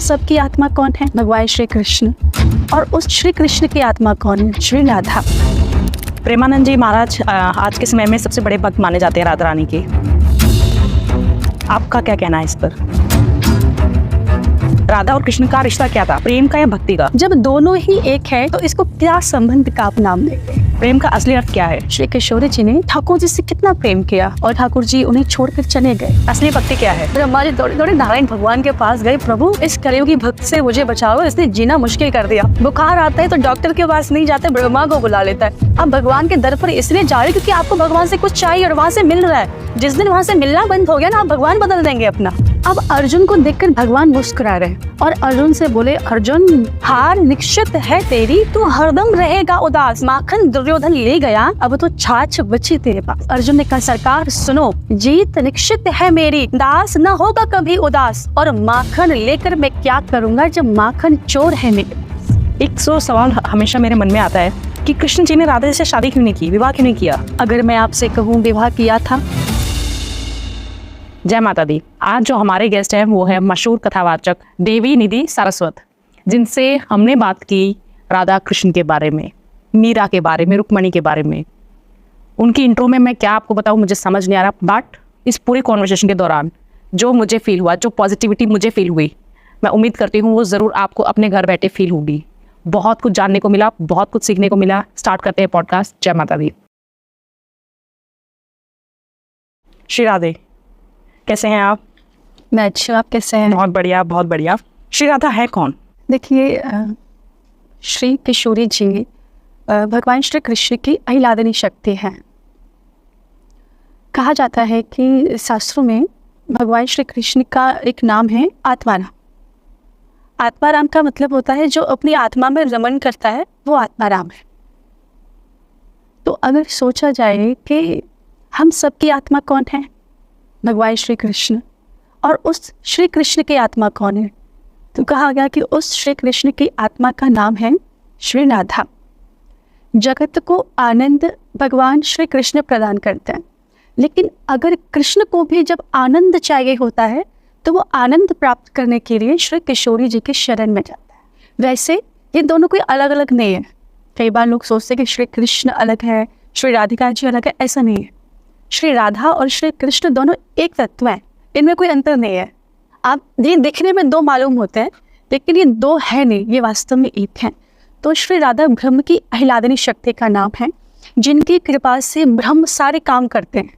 सब की आत्मा कौन है? भगवान श्री कृष्ण। और उस श्री कृष्ण की आत्मा कौन है? श्री राधा। प्रेमानंद जी महाराज आज के समय में सबसे बड़े भक्त माने जाते हैं राधा रानी के। आपका क्या कहना है इस पर? राधा और कृष्ण का रिश्ता क्या था, प्रेम का या भक्ति का? जब दोनों ही एक है तो इसको क्या संबंध का आप नाम देते हैं? प्रेम का असली अर्थ क्या है? श्री किशोरी जी ने ठाकुर जी से कितना प्रेम किया और ठाकुर जी उन्हें छोड़कर चले गए। असली भक्ति क्या है? ब्रह्मा जी दौड़े दौड़े नारायण भगवान के पास गए, प्रभु इस कलयुगी भक्त से मुझे बचाओ, इसने जीना मुश्किल कर दिया। बुखार आता है तो डॉक्टर के पास नहीं जाते, ब्रह्मा को बुला लेता है। अब भगवान के दर पर इसलिए जा रहे क्योंकि आपको भगवान से कुछ चाहिए और वहाँ से मिल रहा है। जिस दिन वहाँ से मिलना बंद हो गया ना, आप भगवान बदल देंगे अपना। अब अर्जुन को देखकर भगवान मुस्कुरा रहे और अर्जुन से बोले, अर्जुन हार निश्चित है तेरी, तू हरदम रहेगा उदास। माखन दुर्योधन ले गया, अब तो छाछ बची तेरे पास। अर्जुन ने कहा, सरकार सुनो, जीत निश्चित है मेरी, दास न होगा कभी उदास। और माखन लेकर मैं क्या करूंगा जब माखन चोर है मेरे। एक सवाल हमेशा मेरे मन में आता है कि कृष्ण जी ने राधा जी से शादी क्यों नहीं की, विवाह क्यों नहीं किया? अगर मैं आपसे कहूँ विवाह किया था। जय माता दी। आज जो हमारे गेस्ट हैं वो है मशहूर कथावाचक देवी निधि सारस्वत, जिनसे हमने बात की राधा कृष्ण के बारे में, मीरा के बारे में, रुक्मणी के बारे में। उनकी इंट्रो में मैं क्या आपको बताऊं, मुझे समझ नहीं आ रहा, बट इस पूरे कॉन्वर्सेशन के दौरान जो मुझे फील हुआ, जो पॉजिटिविटी मुझे फील हुई, मैं उम्मीद करती हूँ वो ज़रूर आपको अपने घर बैठे फील होगी। बहुत कुछ जानने को मिला, बहुत कुछ सीखने को मिला। स्टार्ट करते हैं पॉडकास्ट। जय माता दी। श्री राधे, कैसे हैं आप? मैं अच्छा, आप कैसे हैं? बहुत बढ़िया, बहुत बढ़िया। श्री राधा है कौन? देखिए, श्री किशोरी जी भगवान श्री कृष्ण की अहिलादनी शक्ति हैं। कहा जाता है कि शास्त्रों में भगवान श्री कृष्ण का एक नाम है आत्माराम। आत्माराम का मतलब होता है जो अपनी आत्मा में रमन करता है, वो आत्माराम है। तो अगर सोचा जाए कि हम सबकी आत्मा कौन है? भगवान श्री कृष्ण। और उस श्री कृष्ण की आत्मा कौन है? तो कहा गया कि उस श्री कृष्ण की आत्मा का नाम है श्री राधा। जगत को आनंद भगवान श्री कृष्ण प्रदान करते हैं, लेकिन अगर कृष्ण को भी जब आनंद चाहिए होता है तो वो आनंद प्राप्त करने के लिए श्री किशोरी जी के शरण में जाता है। वैसे ये दोनों कोई अलग अलग नहीं है। कई बार लोग सोचते हैं कि श्री कृष्ण अलग है, श्री राधिका जी अलग है। ऐसा नहीं है। श्री राधा और श्री कृष्ण दोनों एक तत्व हैं, इनमें कोई अंतर नहीं है। आप ये दिखने में दो मालूम होते हैं, लेकिन ये दो है नहीं, ये वास्तव में एक हैं। तो श्री राधा ब्रह्म की अहिलादनी शक्ति का नाम है, जिनकी कृपा से ब्रह्म सारे काम करते हैं,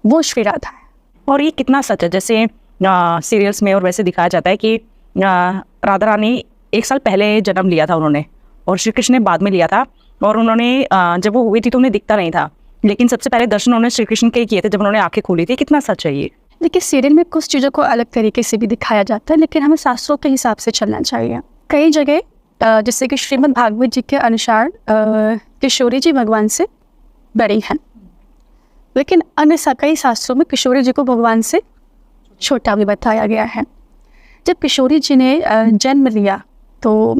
वो श्री राधा है। और ये कितना सच है? जैसे सीरियल्स में और वैसे दिखाया जाता है कि राधा रानी 1 साल पहले जन्म लिया था उन्होंने, और श्री कृष्ण ने बाद में लिया था। और उन्होंने जब वो हुई थी तो उन्हें दिखता नहीं था, लेकिन सबसे पहले दर्शन उन्होंने श्री कृष्ण के किए थे जब उन्होंने आंखें खोली थी। कितना सच है ये? देखिए, सीरियल में कुछ चीज़ों को अलग तरीके से भी दिखाया जाता है, लेकिन हमें शास्त्रों के हिसाब से चलना चाहिए। कई जगह जैसे कि श्रीमद् भागवत जी के अनुसार किशोरी जी भगवान से बड़ी हैं, लेकिन अन्य कई शास्त्रों में किशोरी जी को भगवान से छोटा भी बताया गया है। जब किशोरी जी ने जन्म लिया तो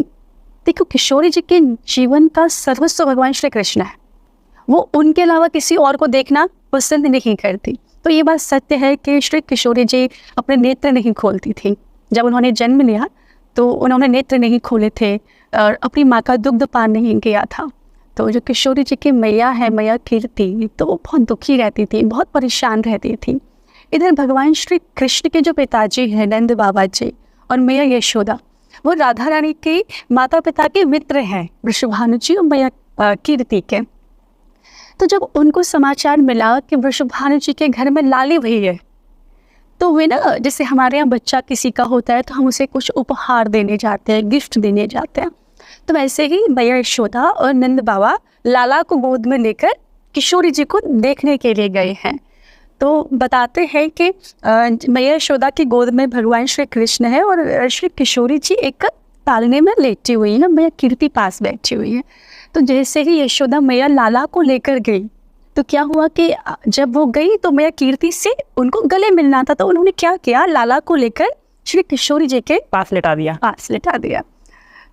देखो, किशोरी जी के जीवन का सर्वस्व भगवान श्री कृष्ण है। वो उनके अलावा किसी और को देखना पसंद नहीं करती। तो ये बात सत्य है कि श्री किशोरी जी अपने नेत्र नहीं खोलती थी। जब उन्होंने जन्म लिया तो उन्होंने नेत्र नहीं खोले थे और अपनी माँ का दुग्ध पान नहीं किया था। तो जो किशोरी जी की मैया है, मैया कीर्ति, तो वो बहुत दुखी रहती थी, बहुत परेशान रहती थी। इधर भगवान श्री कृष्ण के जो पिताजी हैं नंद बाबा जी और मैया यशोदा, वो राधा रानी के माता पिता के मित्र हैं, वृषभानु जी और मैया कीर्ति के। तो जब उनको समाचार मिला कि वृषभानु जी के घर में लाली भई है, तो वे ना, जैसे हमारे यहाँ बच्चा किसी का होता है तो हम उसे कुछ उपहार देने जाते हैं, गिफ्ट देने जाते हैं। तो वैसे ही मैया यशोदा और नंद बाबा लाला को गोद में लेकर किशोरी जी को देखने के लिए गए हैं। तो बताते हैं कि मैया यशोदा की गोद में भगवान श्री कृष्ण है और श्री किशोरी जी एक तालने में लेटी हुई है, मैया कीर्ति पास बैठी हुई है। तो जैसे ही यशोदा मैया लाला को लेकर गई तो क्या हुआ कि जब वो गई तो मैया कीर्ति से उनको गले मिलना था, तो उन्होंने क्या किया, लाला को लेकर श्री किशोरी जी के पास लिटा दिया।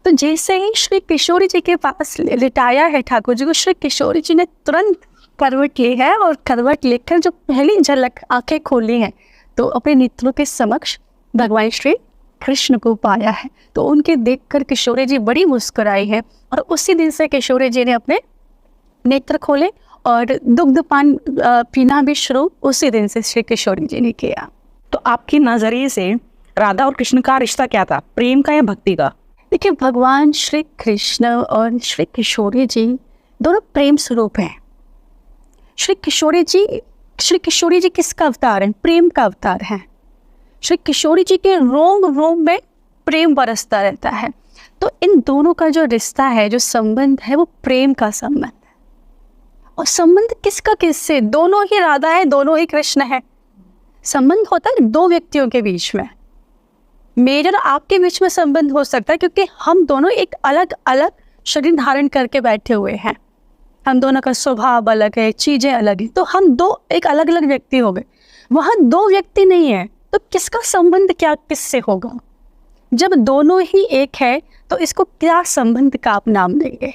तो जैसे ही श्री किशोरी जी के पास लिटाया है ठाकुर जी को, श्री किशोरी जी ने तुरंत करवट ली है और करवट लेकर जो पहली झलक आंखें खोली हैं तो अपने नेत्रों के समक्ष भगवान श्री कृष्ण को पाया है। तो उनके देखकर किशोरी जी बड़ी मुस्कुराई है और उसी दिन से किशोरी जी ने अपने नेत्र खोले और दुग्ध पान पीना भी शुरू उसी दिन से श्री किशोरी जी ने किया। तो आपके नजरिए से राधा और कृष्ण का रिश्ता क्या था, प्रेम का या भक्ति का? देखिए, भगवान श्री कृष्ण और श्री किशोरी जी दोनों प्रेम स्वरूप हैं। श्री किशोरी जी किसका अवतार है? प्रेम का अवतार है। श्री किशोरी जी के रोम रोम में प्रेम बरसता रहता है। तो इन दोनों का जो रिश्ता है, जो संबंध है, वो प्रेम का संबंध है। और संबंध किसका किससे? दोनों ही राधा है, दोनों ही कृष्ण है। संबंध होता है दो व्यक्तियों के बीच में। मेजर आपके बीच में संबंध हो सकता है क्योंकि हम दोनों एक अलग अलग शरीर धारण करके बैठे हुए हैं। हम दोनों का स्वभाव अलग है, चीज़ें अलग हैं, तो हम दो एक अलग अलग व्यक्ति हो गए। वहाँ दो व्यक्ति नहीं है, तो किसका संबंध क्या किससे होगा? जब दोनों ही एक है तो इसको क्या संबंध का आप नाम देंगे?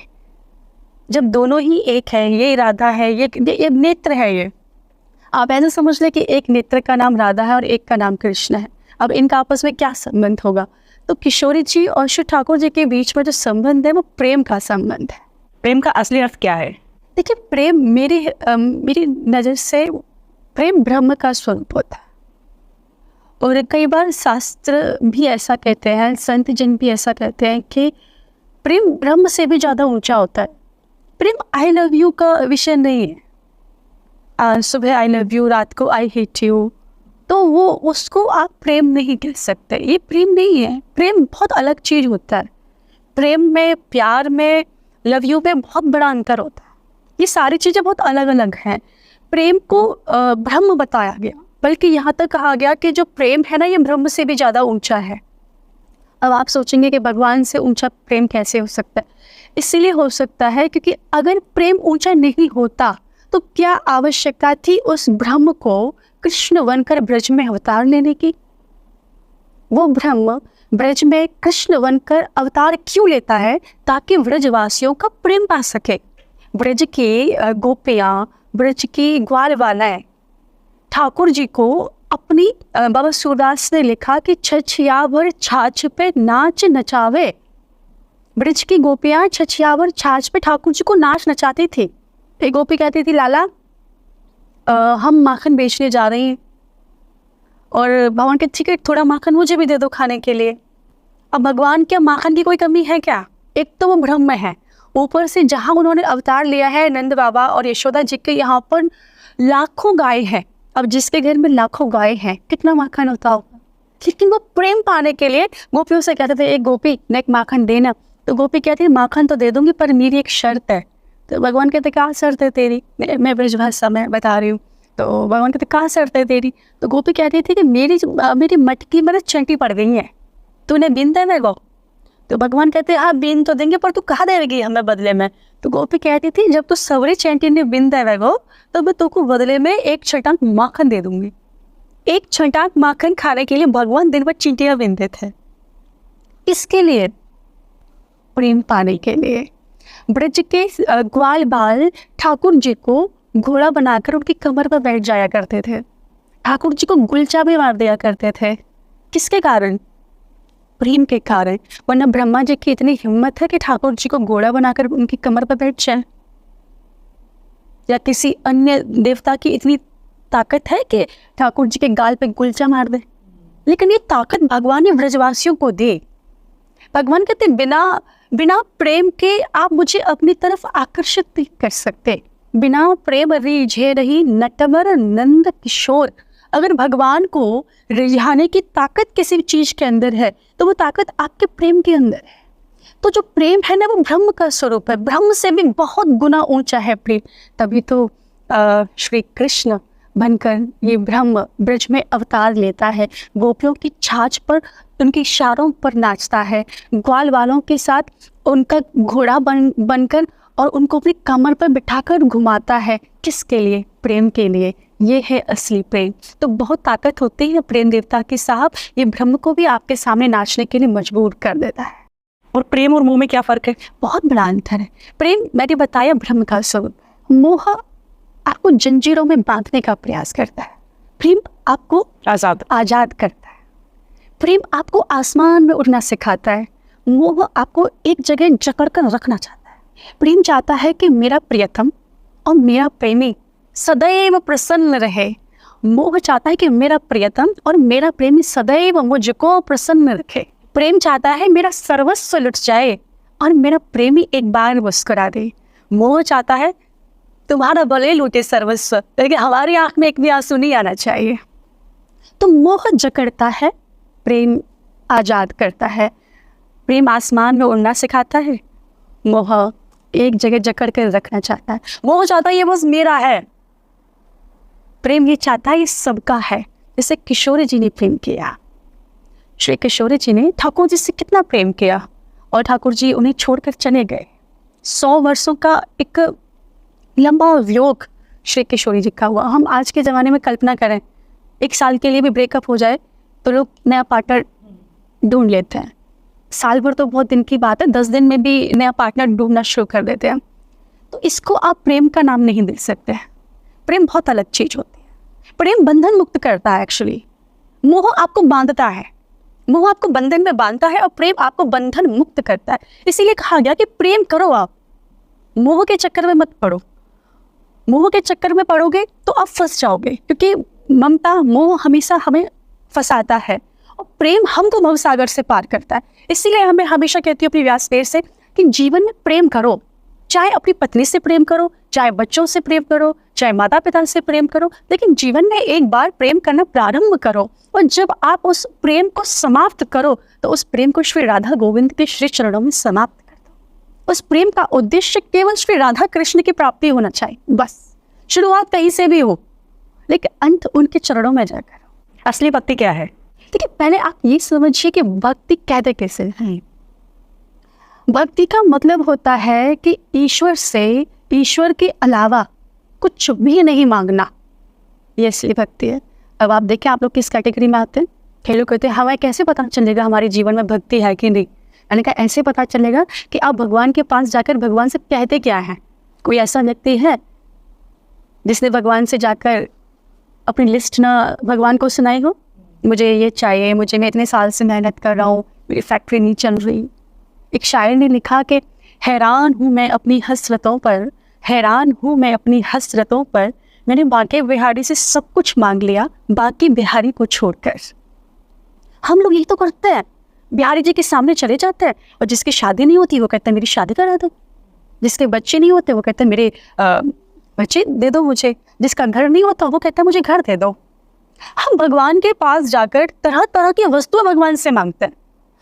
जब दोनों ही एक है, ये राधा है, ये नेत्र है, ये आप ऐसा समझ लें कि एक नेत्र का नाम राधा है और एक का नाम कृष्ण है। अब इनका आपस में क्या संबंध होगा? तो किशोरी जी और श्री ठाकुर जी के बीच में जो संबंध है वो प्रेम का संबंध है। प्रेम का असली अर्थ क्या है? देखिए, प्रेम मेरी नज़र से प्रेम ब्रह्म का स्वरूप होता है। और कई बार शास्त्र भी ऐसा कहते हैं, संत जन भी ऐसा कहते हैं कि प्रेम ब्रह्म से भी ज़्यादा ऊंचा होता है। प्रेम आई लव यू का विषय नहीं है। सुबह आई लव यू, रात को आई हेट यू, तो वो उसको आप प्रेम नहीं कह सकते। ये प्रेम नहीं है। प्रेम बहुत अलग चीज़ होता है। प्रेम में, प्यार में, लव यू में बहुत बड़ा अंतर होता है। ये सारी चीज़ें बहुत अलग अलग हैं। प्रेम को ब्रह्म बताया गया, बल्कि यहाँ तक कहा गया कि जो प्रेम है ना, ये ब्रह्म से भी ज़्यादा ऊंचा है। अब आप सोचेंगे कि भगवान से ऊंचा प्रेम कैसे हो सकता है? इसीलिए हो सकता है क्योंकि अगर प्रेम ऊंचा नहीं होता तो क्या आवश्यकता थी उस ब्रह्म को कृष्ण बनकर ब्रज में अवतार लेने की? वो ब्रह्म ब्रज में कृष्ण बनकर अवतार क्यों लेता है? ताकि ब्रजवासियों का प्रेम पा सके। ब्रज की गोपियाँ, ब्रज की ग्वालवालाएं ठाकुर जी को अपनी, बाबा सूरदास ने लिखा कि छछियावर छाछ पे नाच नचावे। ब्रज की गोपियाँ छछियावर छाछ पे ठाकुर जी को नाच नचाती थी। एक गोपी कहती थी, लाला हम माखन बेचने जा रहे हैं। और भगवान के, ठीक है, थोड़ा माखन मुझे भी दे दो खाने के लिए। अब भगवान क्या माखन की कोई कमी है क्या? एक तो वो ब्रह्म है, ऊपर से जहाँ उन्होंने अवतार लिया है नंद बाबा और यशोदा जी के यहाँ पर लाखों गाय हैं। अब जिसके घर में लाखों गाय हैं, कितना माखन होता होगा। लेकिन वो प्रेम पाने के लिए गोपियों से कहते थे, एक गोपी ने एक माखन देना। तो गोपी कहती है, माखन तो दे दूंगी पर मेरी एक शर्त है। तो भगवान कहते, क्या शर्त है तेरी? मैं ब्रजभाषा में बता रही हूँ। तो भगवान कहते, क्या शर्त है तेरी? तो गोपी कहती थी कि मेरी मटकी में चंटी पड़ गई है, तूने बीन दे मेरे को। तो भगवान कहते, हाँ बीन तो देंगे, पर तू कहाँ देगी हमें बदले में? तो गोपी कहती थी, जब तू सवरी चंटी ने बीन दे मेरे को तो मैं तुमको बदले में एक छटाक माखन दे दूंगी। एक छटाक माखन खाने के लिए भगवान दिन भर चींटियाँ बीनते थे। इसके लिए, प्रेम पाने के लिए ब्रज के ग्वाल बाल ठाकुर जी को घोड़ा बनाकर उनकी कमर पर बैठ जाया करते थे। ठाकुर जी को गुलचा भी मार दिया करते थे। किसके कारण? प्रेम के कारण। वरना ब्रह्मा जी की इतनी हिम्मत है कि ठाकुर जी को घोड़ा बनाकर उनकी कमर पर बैठ जाए? या किसी अन्य देवता की इतनी ताकत है कि ठाकुर जी के गाल पे गुलचा मार दे? लेकिन ये ताकत भगवान ने ब्रजवासियों को दी। भगवान कहते, बिना प्रेम के आप मुझे अपनी तरफ आकर्षित नहीं कर सकते। बिना प्रेम रिझे रही नटवर नंद किशोर। अगर भगवान को रिझाने की ताकत किसी चीज के अंदर है तो वो ताकत आपके प्रेम के अंदर है। तो जो प्रेम है ना, वो ब्रह्म का स्वरूप है। ब्रह्म से भी बहुत गुना ऊंचा है प्रेम। तभी तो श्री कृष्ण बनकर ये ब्रह्म ब्रज में अवतार लेता है। गोपियों की छाछ पर, उनके इशारों पर नाचता है। ग्वाल वालों के साथ उनका घोड़ा बनकर और उनको अपनी कमर पर बिठाकर घुमाता है। किसके लिए? प्रेम के लिए। ये है असली प्रेम। तो बहुत ताकत होती है प्रेम देवता की साहब। ये ब्रह्म को भी आपके सामने नाचने के लिए मजबूर कर देता है। और प्रेम और मोह में क्या फ़र्क है? बहुत बड़ा अंतर है। प्रेम, मैंने बताया, ब्रह्म का स्वरूप। मोह आपको जंजीरों में बांधने का प्रयास करता है। प्रेम आपको आज़ाद करता है। प्रेम आपको आसमान में उड़ना सिखाता है, मोह आपको एक जगह जकड़ कर रखना चाहता है। प्रेम चाहता है कि मेरा प्रियतम और मेरा प्रेमी सदैव प्रसन्न रहे। मोह चाहता है कि मेरा प्रियतम और मेरा प्रेमी सदैव मुझको प्रसन्न रखे। प्रेम चाहता है मेरा सर्वस्व लुट जाए और मेरा प्रेमी एक बार मुस्कुरा दे। मोह चाहता है तुम्हारा भले लूटे सर्वस्व, लेकिन हमारी आंख में एक भी आंसू नहीं आना चाहिए। तो मोह जकड़ता है, प्रेम आज़ाद करता है। प्रेम आसमान में उड़ना सिखाता है, मोह एक जगह जकड़ कर रखना चाहता है। मोह चाहता है ये बस मेरा है, प्रेम ये चाहता है ये सबका है। जैसे किशोरी जी ने प्रेम किया, श्री किशोरी जी ने ठाकुर जी से कितना प्रेम किया और ठाकुर जी उन्हें छोड़कर चले गए। 100 वर्षों का एक लंबा वियोग श्री किशोरी जी का हुआ। हम आज के ज़माने में कल्पना करें, 1 साल के लिए भी ब्रेकअप हो जाए तो लोग नया पार्टनर ढूंढ लेते हैं। साल भर तो बहुत दिन की बात है, 10 दिन में भी नया पार्टनर ढूंढना शुरू कर देते हैं। तो इसको आप प्रेम का नाम नहीं दे सकते। प्रेम बहुत अलग चीज़ होती है। प्रेम बंधन मुक्त करता है एक्चुअली। मोह आपको बांधता है, मोह आपको बंधन में बांधता है और प्रेम आपको बंधन मुक्त करता है। इसीलिए कहा गया कि प्रेम करो, आप मोह के चक्कर में मत पड़ो। मोह के चक्कर में पड़ोगे तो आप फंस जाओगे, क्योंकि ममता मोह हमेशा हमें फंसाता है और प्रेम हमको भवसागर से पार करता है। इसीलिए हमें हमेशा कहती हूँ अपनी व्यासपीठ से कि जीवन में प्रेम करो। चाहे अपनी पत्नी से प्रेम करो, चाहे बच्चों से प्रेम करो, चाहे माता पिता से प्रेम करो, लेकिन जीवन में एक बार प्रेम करना प्रारंभ करो। और जब आप उस प्रेम को समाप्त करो तो उस प्रेम को श्री राधा गोविंद के श्री चरणों में समाप्त कर दो। उस प्रेम का उद्देश्य केवल श्री राधा कृष्ण की प्राप्ति होना चाहिए, बस। शुरुआत कहीं से भी हो, लेकिन अंत उनके चरणों में जाकर हो। असली भक्ति क्या है? देखिए, पहले आप ये समझिए कि भक्ति कहते कैसे हैं। भक्ति का मतलब होता है कि ईश्वर से, ईश्वर के अलावा कुछ भी नहीं मांगना, ये असली भक्ति है। अब आप देखें, आप लोग किस कैटेगरी में आते हैं। कई लोग कहते हैं हमें कैसे पता चलेगा हमारे जीवन में भक्ति है कि नहीं। मैंने कहा ऐसे पता चलेगा कि आप भगवान के पास जाकर भगवान से कहते क्या हैं। कोई ऐसा व्यक्ति है जिसने भगवान से जाकर अपनी लिस्ट ना भगवान को सुनाई हो, मुझे ये चाहिए, मुझे, मैं इतने साल से मेहनत कर रहा हूँ, मेरी फैक्ट्री नहीं चल रही। एक शायर ने लिखा कि हैरान हूँ मैं अपनी हसरतों पर, हैरान हूँ मैं अपनी हसरतों पर, मैंने बांके बिहारी से सब कुछ मांग लिया, बाकी बिहारी को छोड़कर। हम लोग यही तो करते हैं, बिहारी जी के सामने चले जाते हैं और जिसकी शादी नहीं होती वो कहते हैं मेरी शादी करा दो, जिसके बच्चे नहीं होते वो कहते हैं मेरे बच्चे दे दो मुझे, जिसका घर नहीं होता वो कहता है मुझे घर दे दो। हम भगवान के पास जाकर तरह तरह की वस्तुएं भगवान से मांगते हैं,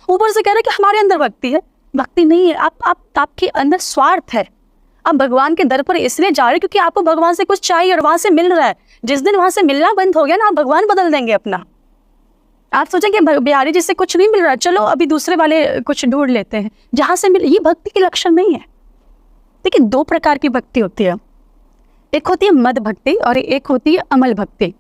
ऊपर से कह रहे हैं कि हमारे अंदर भक्ति है। भक्ति नहीं है, आपके अंदर स्वार्थ है। आप भगवान के दर पर इसलिए जा रहे हैं क्योंकि आपको भगवान से कुछ चाहिए और वहां से मिल रहा है। जिस दिन वहां से मिलना बंद हो गया ना, आप भगवान बदल देंगे अपना। आप सोचेंगे बिहारी जी से कुछ नहीं मिल रहा, चलो अभी दूसरे वाले कुछ ढूंढ लेते हैं जहां से मिले। ये भक्ति के लक्षण नहीं है। देखिए, 2 प्रकार की भक्ति होती है, एक होती है मद भक्ति और एक होती है अमल भक्ति।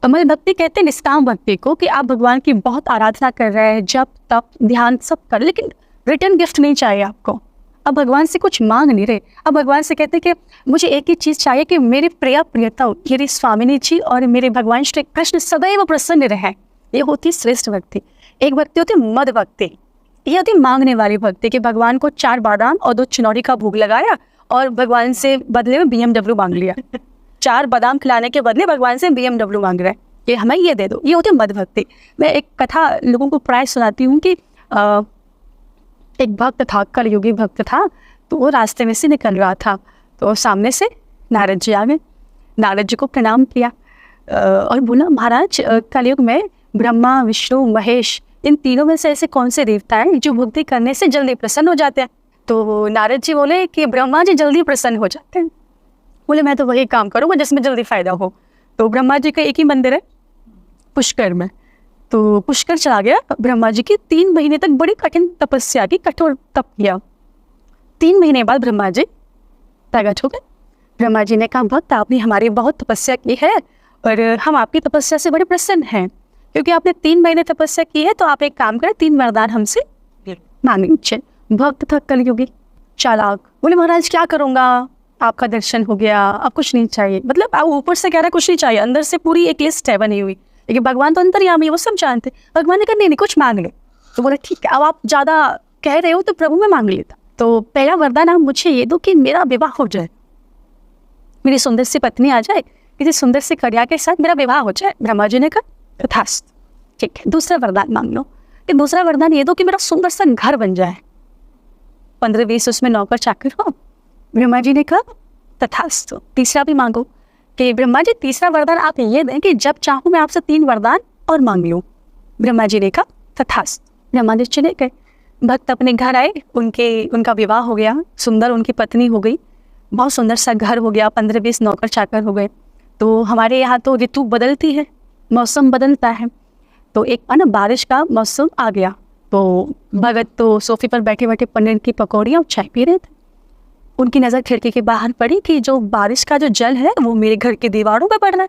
अमल भक्ति कहते हैं निष्काम भक्ति को, कि आप भगवान की बहुत आराधना कर रहे हैं, जप तप ध्यान सब कर, लेकिन रिटर्न गिफ्ट नहीं चाहिए आपको। अब भगवान से कुछ मांग नहीं रहे, अब भगवान से कहते हैं कि मुझे एक ही चीज़ चाहिए कि मेरे प्रियतम मेरी स्वामिनी जी और मेरे भगवान श्री कृष्ण सदैव प्रसन्न रहें। ये होती है श्रेष्ठ भक्ति। एक भक्ति होती है मद भक्ति, ये होती है मांगने वाली भक्ति, कि भगवान को 4 बादाम और 2 चिनौरी का भोग लगाया और भगवान से बदले में BMW मांग लिया। 4 बादाम खिलाने के बदले भगवान से BMW मांग रहे हैं कि हमें ये दे दो। ये होती है मद भक्ति। मैं एक कथा लोगों को प्राय सुनाती हूँ कि एक भक्त था, कलयुगी भक्त था, तो वो रास्ते में से निकल रहा था, तो सामने से नारद जी आ गए। नारद जी को प्रणाम किया और बोला, महाराज कलयुग में ब्रह्मा विष्णु महेश इन तीनों में से ऐसे कौन से देवता हैं जो भक्ति करने से जल्दी प्रसन्न हो जाते हैं? तो नारद जी बोले कि ब्रह्मा जी जल्दी प्रसन्न हो जाते हैं। बोले मैं तो वही काम करूँगा जिसमें जल्दी फायदा हो। तो ब्रह्मा जी का एक ही मंदिर है पुष्कर में, तो पुष्कर चला गया। ब्रह्मा जी की 3 महीने तक बड़ी कठिन तपस्या की, कठोर तप किया। 3 महीने बाद ब्रह्मा जी प्रकट हो गए। ब्रह्मा जी ने कहा, भक्त आपने हमारी बहुत तपस्या की है और हम आपकी तपस्या से बड़े प्रसन्न हैं, क्योंकि आपने 3 महीने तपस्या की है, तो आप एक काम करें, 3 वरदान हमसे मांग लीजिए। भक्त था कलयुगी चालाक, बोले महाराज क्या करूँगा, आपका दर्शन हो गया, अब कुछ नहीं चाहिए। मतलब आप ऊपर से कह रहे कुछ नहीं चाहिए, अंदर से पूरी एक लिस्ट है बनी हुई। लेकिन भगवान तो अंतर्यामी है, वो सब जानते। भगवान ने कहा नहीं कुछ मांग लो। तो बोले ठीक है, अब आप ज़्यादा कह रहे हो तो प्रभु मैं मांग लेता। तो पहला वरदान आप मुझे ये दो कि मेरा विवाह हो जाए, मेरी सुंदर सी पत्नी आ जाए, किसी सुंदर सी कन्या के साथ मेरा विवाह हो जाए। ब्रह्मा जी ने कहा तथास्तु, ठीक है। दूसरा वरदान मांग लो कि दूसरा वरदान ये दो कि मेरा सुंदर सा घर बन जाए, 15-20 उसमें नौकर चाकर हो। ब्रह्मा जी ने कहा तथास्तु। तीसरा भी मांगो कि ब्रह्मा जी तीसरा वरदान आप ये दें कि जब चाहूँ मैं आपसे 3 वरदान और मांग लूँ। ब्रह्मा जी ने कहा तथास्तु। ब्रह्मा जी चले गए, भक्त अपने घर आए, उनका विवाह हो गया, सुंदर उनकी पत्नी हो गई, बहुत सुंदर सा घर हो गया, 15-20 नौकर चाकर हो गए। तो हमारे यहाँ तो ऋतु बदलती है, मौसम बदलता है। तो एक ना बारिश का मौसम आ गया, तो भगत तो सोफे पर बैठे बैठे पनीर की पकौड़ियाँ और चाय पी रहे थे। उनकी नज़र खिड़की के बाहर पड़ी कि जो बारिश का जो जल है वो मेरे घर की दीवारों पर पड़ रहा है,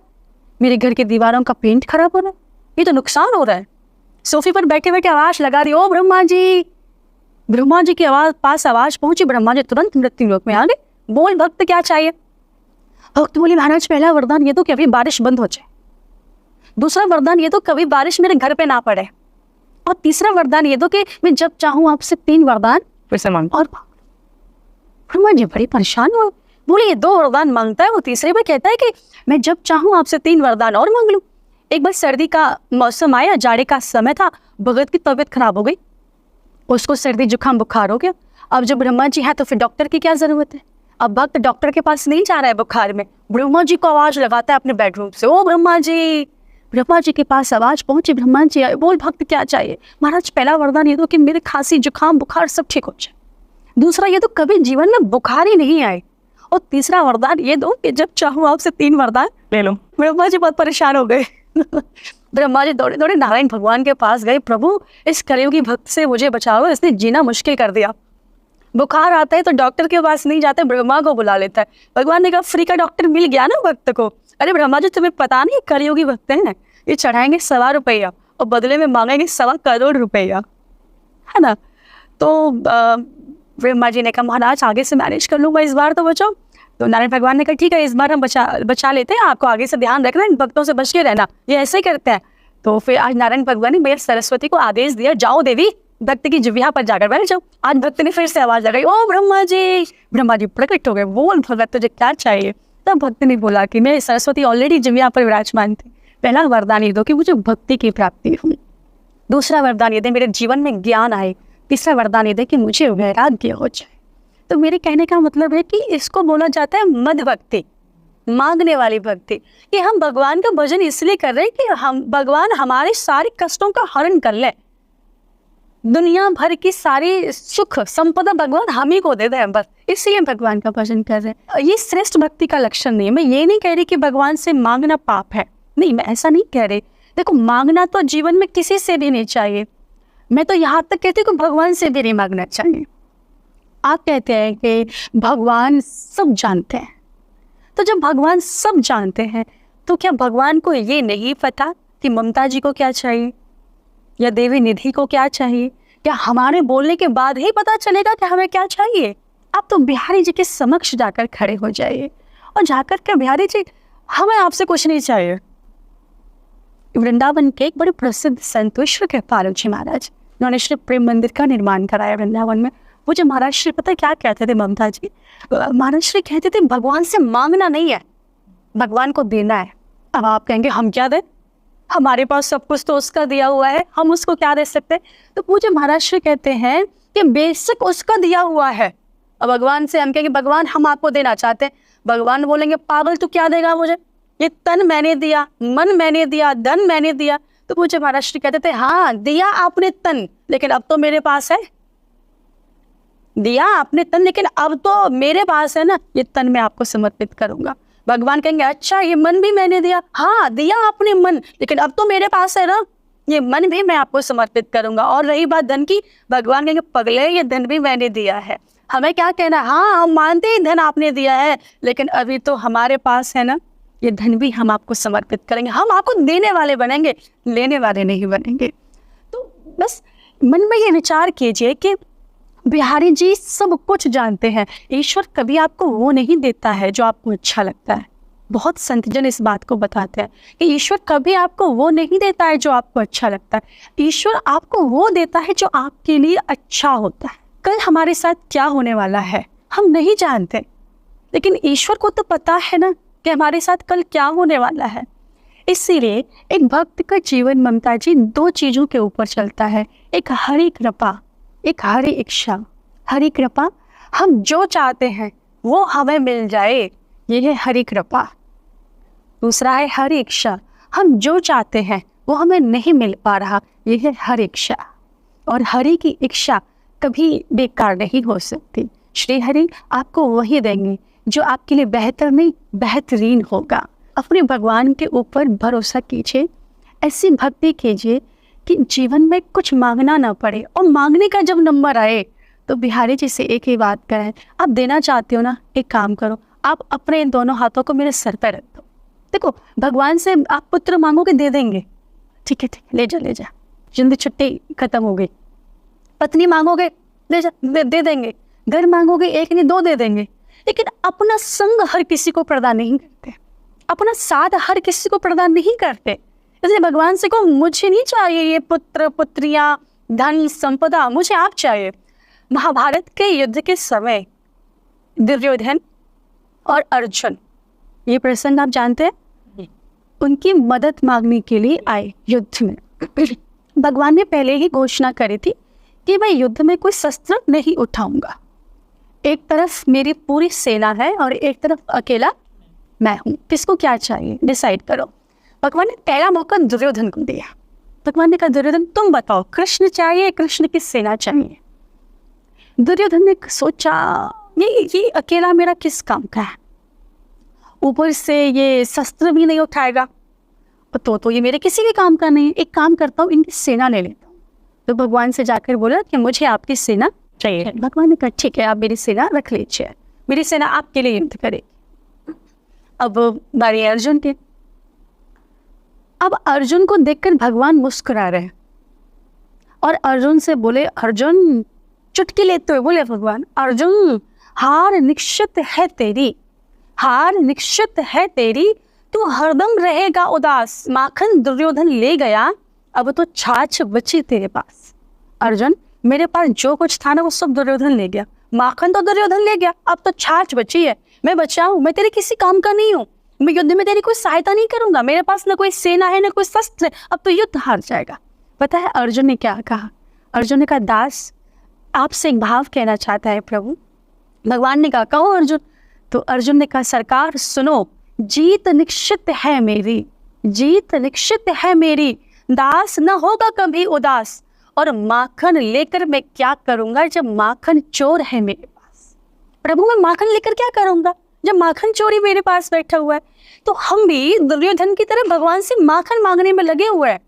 मेरे घर की दीवारों का पेंट खराब हो रहा है, ये तो नुकसान हो रहा है। सोफे पर बैठे बैठे आवाज़ लगा दी, ओ ब्रह्मा जी। ब्रह्मा जी की पास आवाज़ पहुंची, ब्रह्मा जी तुरंत मृत्यु लोक में आ गए। बोल भक्त क्या चाहिए? भक्त बोले महाराज पहला वरदान ये तो कि अभी बारिश बंद हो जाए, दूसरा वरदान ये तो कभी बारिश मेरे घर पे ना पड़े, और तीसरा वरदान ये दो कि मैं जब चाहूँ आपसे 3 वरदान फिर से मांग। और ब्रह्मा जी बड़ी परेशान हुए, बोले ये 2 वरदान मांगता है, वो तीसरे में कहता है कि मैं जब चाहूँ आपसे 3 वरदान और मांग लूँ। एक बार सर्दी का मौसम आया, जाड़े का समय था, भगत की तबीयत खराब हो गई, उसको सर्दी जुकाम बुखार हो गया। अब जब ब्रह्मा जी है तो फिर डॉक्टर की क्या जरूरत है? अब भक्त डॉक्टर के पास नहीं जा रहा है बुखार में, ब्रह्मा जी को आवाज लगाता है अपने बेडरूम से, ओ ब्रह्मा जी। ब्रह्मा जी के पास आवाज पहुंची, ब्रह्मा जी आए, बोल भक्त क्या चाहिए? महाराज पहला वरदान ये दो कि मेरे खांसी जुकाम बुखार सब ठीक हो जाए, दूसरा ये तो कभी जीवन में बुखार ही नहीं आए, और तीसरा वरदान ये दो कि जब चाहूँ आपसे 3 वरदान ले लो। ब्रह्मा जी बहुत परेशान हो गए। ब्रह्मा जी दौड़े दौड़े नारायण भगवान के पास गए, प्रभु इस कलयुगी भक्त से मुझे बचाओ, इसने जीना मुश्किल कर दिया। बुखार आता है तो डॉक्टर के पास नहीं जाते, ब्रह्मा को बुला लेता है। भगवान ने कहा फ्री का डॉक्टर मिल गया ना भक्त को। अरे ब्रह्मा जी तुम्हें पता नहीं कलयुगी भक्त हैं, ये चढ़ाएंगे 1.25 रुपया और बदले में मांगेंगे 1.25 करोड़ रुपया, है ना। तो ब्रह्मा जी ने कहा महाराज आगे से मैनेज कर लूँगा, इस बार तो बचाओ। तो नारायण भगवान ने कहा ठीक है इस बार हम बचा लेते हैं, आपको आगे से ध्यान रखना, इन भक्तों से बच के रहना, ये ऐसे ही करते हैं। तो फिर आज नारायण भगवान ने भैया सरस्वती को आदेश दिया, जाओ देवी भक्त की जिह्वा पर जाकर बैठ जाओ। आज भक्त ने फिर से आवाज लगाई, ओ ब्रह्मा जी। ब्रह्मा जी प्रकट हो गए, बोल भगत तुझे क्या चाहिए? तब भक्त ने बोला कि मैं सरस्वती ऑलरेडी जिह्वा पर विराजमान थी, पहला वरदान ये दो कि मुझे भक्ति की प्राप्ति हो, दूसरा वरदान ये दे मेरे जीवन में ज्ञान आए, तीसरा वरदान ये दे कि मुझे वैराग्य हो जाए। तो मेरे कहने का मतलब है कि इसको बोला जाता है मध्य भक्ति, मांगने वाली भक्ति, कि हम भगवान का भजन इसलिए कर रहे हैं कि हम भगवान हमारे सारे कष्टों का हरण कर ले, दुनिया भर की सारी सुख संपदा भगवान हम ही को दे दे, बस इसलिए भगवान का भजन कर रहे हैं। ये श्रेष्ठ भक्ति का लक्षण नहीं है। मैं ये नहीं कह रही कि भगवान से मांगना पाप है, नहीं मैं ऐसा नहीं कह रही। देखो मांगना तो जीवन में किसी से भी नहीं चाहिए, मैं तो यहाँ तक कहती हूँ कि भगवान से भी नहीं मांगना चाहिए। आप कहते हैं कि भगवान सब जानते हैं, तो जब भगवान सब जानते हैं तो क्या भगवान को ये नहीं पता कि ममता जी को क्या चाहिए या देवी निधि को क्या चाहिए? क्या हमारे बोलने के बाद ही पता चलेगा कि हमें क्या चाहिए? आप तो बिहारी जी के समक्ष जाकर खड़े हो जाइए और जाकर के बिहारी जी हमें आपसे कुछ नहीं चाहिए। वृंदावन के एक बड़े प्रसिद्ध संत ईश्वर कृपालु जी महाराज, उन्होंने श्री प्रेम मंदिर का निर्माण कराया वृंदावन में। वो जो महाराज श्री पता क्या कहते थे ममता जी? महाराज श्री कहते थे भगवान से मांगना नहीं है, भगवान को देना है। अब आप कहेंगे हम क्या दें, हमारे पास सब कुछ तो उसका दिया हुआ है, हम उसको क्या दे सकते? तो पूज्य महाराज श्री कहते हैं कि बेशक उसका दिया हुआ है। अब भगवान से हम कहेंगे भगवान हम आपको देना चाहते हैं, भगवान बोलेंगे पागल तू क्या देगा मुझे, ये तन मैंने दिया, मन मैंने दिया, धन मैंने दिया। तो पूज्य महाराज श्री कहते थे हाँ दिया आपने तन, लेकिन अब तो मेरे पास है, दिया आपने तन लेकिन अब तो मेरे पास है ना, ये तन मैं आपको समर्पित करूंगा। भगवान कहेंगे अच्छा ये मन भी मैंने दिया, हाँ दिया आपने मन, लेकिन अब तो मेरे पास है ना, ये मन भी मैं आपको समर्पित करूंगा। और रही बात धन की, भगवान कहेंगे पगले ये धन भी मैंने दिया है। हमें क्या कहना, हाँ हम मानते हैं धन आपने दिया है, लेकिन अभी तो हमारे पास है ना, ये धन भी हम आपको समर्पित करेंगे। हम आपको देने वाले बनेंगे, लेने वाले नहीं बनेंगे। तो बस मन में ये विचार कीजिए कि बिहारी जी सब कुछ जानते हैं, ईश्वर कभी आपको वो नहीं देता है जो आपको अच्छा लगता है, बहुत संतजन इस बात को बताते हैं कि ईश्वर कभी आपको वो नहीं देता है जो आपको अच्छा लगता है। ईश्वर आपको वो देता है जो आपके लिए अच्छा होता है। कल हमारे साथ क्या होने वाला है हम नहीं जानते, लेकिन ईश्वर को तो पता है ना कि हमारे साथ कल क्या होने वाला है। इसीलिए एक भक्त का जीवन ममता जी 2 चीज़ों के ऊपर चलता है, एक हरि कृपा, एक हरि इच्छा। हरि कृपा, हम जो चाहते हैं वो हमें मिल जाए, ये है हरि कृपा। दूसरा है हरि इच्छा, हम जो चाहते हैं वो हमें नहीं मिल पा रहा, ये है हरि इच्छा। और हरि की इच्छा कभी बेकार नहीं हो सकती। श्री हरि आपको वही देंगे जो आपके लिए बेहतर नहीं बेहतरीन होगा। अपने भगवान के ऊपर भरोसा कीजिए, ऐसी भक्ति कीजिए कि जीवन में कुछ मांगना ना पड़े। और मांगने का जब नंबर आए तो बिहारी जी से एक ही बात करें, आप देना चाहते हो ना, एक काम करो, आप अपने इन दोनों हाथों को मेरे सर पर रख दो। देखो भगवान से आप पुत्र मांगोगे दे देंगे, ठीक है ले जा ले जा, जिंदगी छुट्टी खत्म हो गई। पत्नी मांगोगे ले जा दे देंगे, घर मांगोगे 1 नहीं 2 दे देंगे। लेकिन अपना संग हर किसी को प्रदान नहीं करते, अपना साथ हर किसी को प्रदान नहीं करते। इसलिए भगवान से को मुझे नहीं चाहिए ये पुत्र पुत्रियां धन संपदा, मुझे आप चाहिए। महाभारत के युद्ध के समय दुर्योधन और अर्जुन, ये प्रसंग आप जानते हैं, उनकी मदद मांगने के लिए आए युद्ध में। भगवान ने पहले ही घोषणा करी थी कि मैं युद्ध में कोई शस्त्र नहीं उठाऊंगा। एक तरफ मेरी पूरी सेना है और एक तरफ अकेला मैं हूँ, किसको क्या चाहिए डिसाइड करो। भगवान ने पहला मौका दुर्योधन को दिया। भगवान ने कहा दुर्योधन तुम बताओ, कृष्ण चाहिए कृष्ण की सेना चाहिए। दुर्योधन ने सोचा ये अकेला मेरा किस काम का है, ऊपर से ये शस्त्र भी नहीं उठाएगा, तो ये मेरे किसी भी काम का नहीं है। एक काम करता हूँ, इनकी सेना ले लेता हूँ। तो भगवान से जाकर बोला कि मुझे आपकी सेना चाहिए। भगवान ने कहा ठीक है, आप मेरी सेना रख लीजिए, मेरी सेना आपके लिए युद्ध करेगी। अब बारी अर्जुन की। अब अर्जुन को देखकर भगवान मुस्कुरा रहे और अर्जुन से बोले, अर्जुन चुटकी लेते हुए बोले भगवान, अर्जुन हार निश्चित है तेरी, हार निश्चित है तेरी, तू हरदम रहेगा उदास। माखन दुर्योधन ले गया, अब तो छाछ बची तेरे पास। अर्जुन मेरे पास जो कुछ था ना वो सब दुर्योधन ले गया, माखन तो दुर्योधन ले गया, अब तो छाछ बची है, मैं बचा हूँ, मैं तेरे किसी काम का नहीं हूँ, मैं युद्ध में तेरी कोई सहायता नहीं करूंगा, मेरे पास ना कोई सेना है ना कोई शस्त्र है, अब तो युद्ध हार जाएगा। पता है अर्जुन ने क्या कहा? अर्जुन ने कहा दास आपसे एक भाव कहना चाहता है प्रभु। भगवान ने कहा कहो अर्जुन। तो अर्जुन ने कहा सरकार सुनो, जीत निश्चित है मेरी, जीत निश्चित है मेरी, दास न होगा कभी उदास। और माखन लेकर मैं क्या करूंगा जब माखन चोर है मेरे पास। प्रभु मैं माखन लेकर क्या करूंगा जब माखन चोरी मेरे पास बैठा हुआ है। तो हम भी दुर्योधन की तरह भगवान से माखन मांगने में लगे हुए हैं।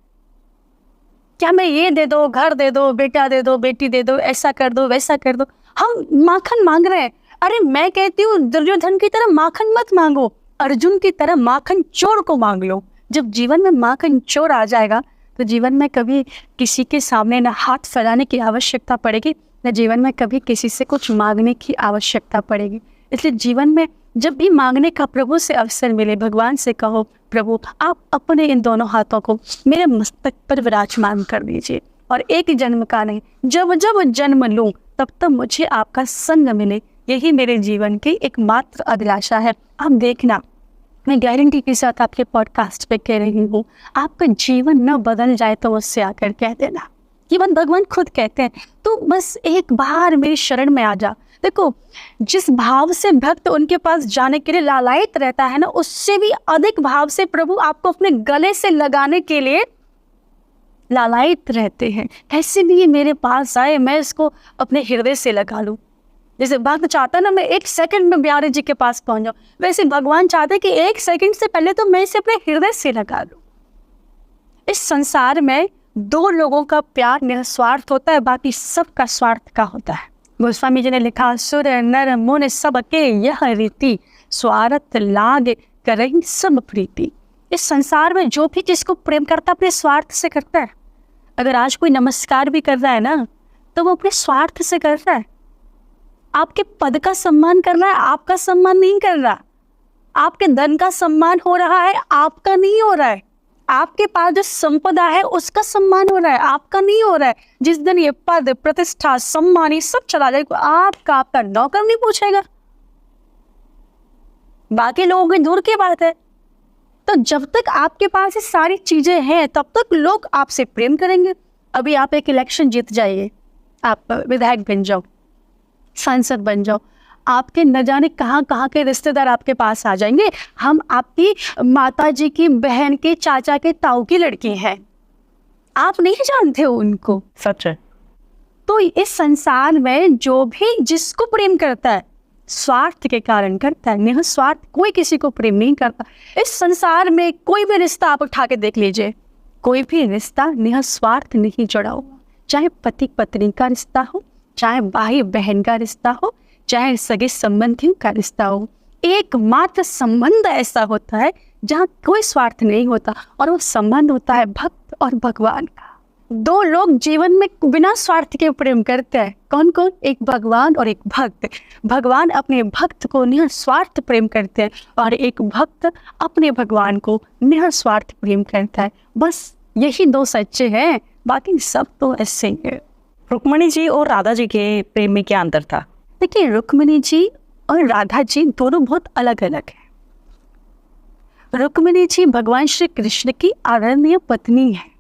क्या मैं ये दे दो, घर दे दो, बेटा दे दो, बेटी दे दो, ऐसा कर दो वैसा कर दो, हम माखन मांग रहे हैं। अरे मैं कहती हूँ दुर्योधन की तरह माखन मत मांगो, अर्जुन की तरह माखन चोर को मांग लो। जब जीवन में माखन चोर आ जाएगा तो जीवन में कभी किसी के सामने न हाथ फैलाने की आवश्यकता पड़ेगी, न जीवन में कभी किसी से कुछ मांगने की आवश्यकता पड़ेगी। इसलिए जीवन में जब भी मांगने का प्रभु से अवसर मिले, भगवान से कहो प्रभु आप अपने इन दोनों हाथों को मेरे मस्तक पर विराजमान कर दीजिए, और एक जन्म का नहीं जब जब जन्म लूँ तब तब मुझे आपका संग मिले, यही मेरे जीवन की एकमात्र अभिलाषा है। आप देखना, मैं गारंटी के साथ आपके पॉडकास्ट पे कह रही हूँ, आपका जीवन न बदल जाए तो मुझसे आकर कह देना। ये बात भगवान खुद कहते हैं, तो बस एक बार मेरी शरण में आ जा। देखो जिस भाव से भक्त उनके पास जाने के लिए लालायित रहता है ना, उससे भी अधिक भाव से प्रभु आपको अपने गले से लगाने के लिए लालायित रहते हैं। कैसे भी ये मेरे पास आए मैं इसको अपने हृदय से लगा लूँ। जैसे भक्त चाहता ना मैं 1 सेकंड में बिहारी जी के पास पहुंच जाऊं, वैसे भगवान चाहते हैं कि 1 सेकंड से पहले तो मैं इसे अपने हृदय से लगा लूं। इस संसार में 2 लोगों का प्यार निस्वार्थ होता है, बाकी सबका स्वार्थ का होता है। गोस्वामी जी ने लिखा, सुर नर मुनि सबके यह रीति, स्वार्थ लाग करई सब प्रीति। इस संसार में जो भी जिसको प्रेम करता अपने स्वार्थ से करता है। अगर आज कोई नमस्कार भी कर रहा है ना तो वो अपने स्वार्थ से कर रहा है। आपके पद का सम्मान कर रहा है, आपका सम्मान नहीं कर रहा। आपके धन का सम्मान हो रहा है, आपका नहीं हो रहा है। आपके पास जो संपदा है उसका सम्मान हो रहा है, आपका नहीं हो रहा है। जिस दिन ये पद, प्रतिष्ठा, सम्मान ये सब चला जाएगा, आपका नौकर नहीं पूछेगा, बाकी लोगों की दूर की बात है। तो जब तक आपके पास ये सारी चीजें हैं तब तक लोग आपसे प्रेम करेंगे। अभी आप एक इलेक्शन जीत जाइए, आप विधायक बन जाओ, सांसद बन जाओ, आपके न जाने कहाँ कहाँ के रिश्तेदार आपके पास आ जाएंगे। हम आपकी माता जी की बहन के चाचा के ताऊ की लड़की हैं, आप नहीं जानते हो उनको। सच है। तो इस संसार में जो भी जिसको प्रेम करता है स्वार्थ के कारण करता है, निस्वार्थ कोई किसी को प्रेम नहीं करता। इस संसार में कोई भी रिश्ता आप उठा के देख लीजिए, कोई भी रिश्ता निस्वार्थ नहीं जुड़ा हुआ, चाहे पति पत्नी का रिश्ता हो, चाहे भाई बहन का रिश्ता हो, चाहे सगे संबंधियों का रिश्ता हो। एकमात्र संबंध ऐसा होता है जहाँ कोई स्वार्थ नहीं होता, और वो संबंध होता है भक्त और भगवान का। दो लोग जीवन में बिना स्वार्थ के प्रेम करते हैं, कौन कौन? एक भगवान और एक भक्त। भगवान अपने भक्त को निस्वार्थ प्रेम करते हैं और एक भक्त अपने भगवान को निस्वार्थ प्रेम करता है। बस यही दो सच्चे हैं, बाकी सब तो ऐसे ही है। रुक्मणी जी और राधा जी के प्रेम में क्या अंतर था? देखिए, रुक्मिणी जी और राधा जी दोनों बहुत अलग अलग हैं। रुक्मिणी जी भगवान श्री कृष्ण की आदरणीय पत्नी है,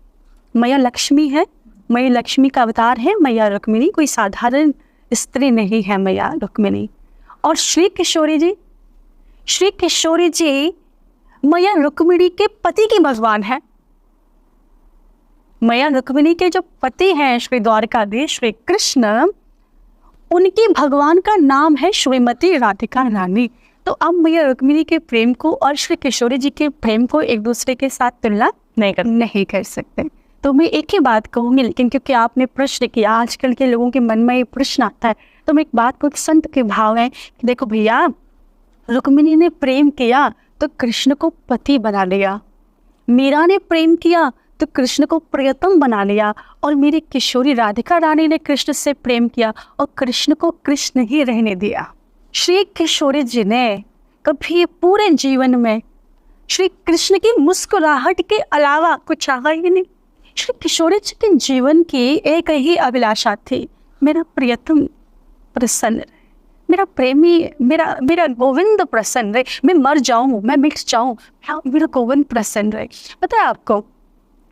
मैया लक्ष्मी है, मैया लक्ष्मी का अवतार है मैया रुक्मिणी, कोई साधारण स्त्री नहीं है मैया रुक्मिणी। और श्री किशोरी जी मैया रुक्मिणी के पति की भगवान है। मैया रुक्मिणी के जो पति हैं श्री द्वारकाधीश श्री कृष्ण, उनकी भगवान का नाम है श्रीमती राधिका रानी। तो अब मैया रुक्मिणी के प्रेम को और श्री किशोरी जी के प्रेम को एक दूसरे के साथ तुलना नहीं कर सकते। तो मैं एक ही बात कहूँगी, लेकिन क्योंकि आपने प्रश्न किया, आजकल के लोगों के मन में ये प्रश्न आता है, तो मैं एक बात को, संत के भाव है कि देखो भैया, रुक्मिणी ने प्रेम किया तो कृष्ण को पति बना लिया, मीरा ने प्रेम किया तो कृष्ण को प्रियतम बना लिया, और मेरी किशोरी राधिका रानी ने कृष्ण से प्रेम किया और कृष्ण को कृष्ण ही रहने दिया। श्री किशोरी जी ने कभी पूरे जीवन में श्री कृष्ण की मुस्कुराहट के अलावा कुछ चाहा ही नहीं। श्री किशोरी जी के जीवन की एक ही अभिलाषा थी, मेरा प्रियतम प्रसन्न रहे, मेरा प्रेमी, मेरा गोविंद प्रसन्न रहे, मैं मर जाऊं, मैं मिट जाऊं, मेरा गोविंद प्रसन्न रहे। पता है आपको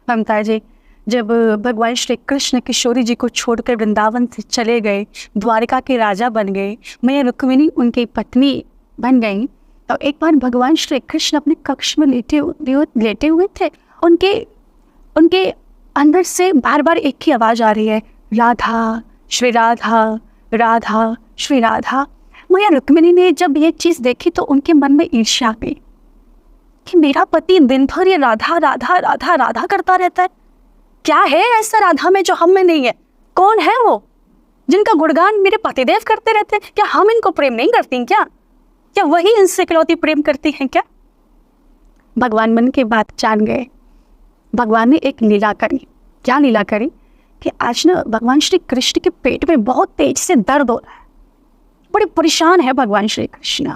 ममता जी, जब भगवान श्री कृष्ण किशोरी जी को छोड़कर वृंदावन से चले गए, द्वारका के राजा बन गए, मैया रुक्मिणी उनकी पत्नी बन गई, तो एक बार भगवान श्री कृष्ण अपने कक्ष में लेटे हुए थे। उनके अंदर से बार बार एक ही आवाज़ आ रही है, राधा श्री राधा, राधा श्री राधा। मैया रुक्मिणी ने जब ये चीज़ देखी तो उनके मन में ईर्ष्या आ गई कि मेरा पति दिन भर ये राधा राधा राधा राधा करता रहता है, क्या है ऐसा राधा में जो हम में नहीं है? कौन है वो जिनका गुणगान मेरे पतिदेव करते रहते हैं? क्या हम इनको प्रेम नहीं करती क्या वही इनसे इकलौती प्रेम करती हैं क्या? भगवान मन की बात जान गए। भगवान ने एक लीला करी। क्या लीला करी कि आज ना भगवान श्री कृष्ण के पेट में बहुत तेज से दर्द हो रहा है, बड़े परेशान है भगवान श्री कृष्ण,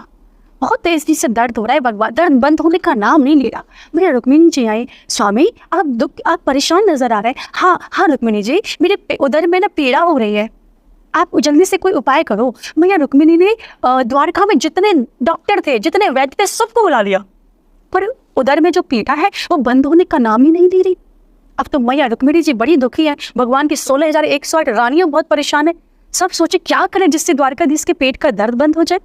बहुत तेजी से दर्द हो रहा है, भगवान दर्द बंद होने का नाम नहीं ले रहा। मेरे रुक्मिणी जी आई, स्वामी आप परेशान नजर आ रहे हैं। हाँ रुक्मिणी जी, मेरे उधर में ना पीड़ा हो रही है, आप जल्दी से कोई उपाय करो। मैया रुक्मिणी ने द्वारका में जितने डॉक्टर थे, जितने वैद्य थे, सबको बुला लिया, पर उधर में जो पीड़ा है वो बंद होने का नाम ही नहीं दे रही। अब तो मैया रुक्मिणी जी बड़ी दुखी है, भगवान की 16,108 रानियां बहुत परेशान है। सब सोचे क्या करें जिससे द्वारकाधीश के पेट का दर्द बंद हो जाए।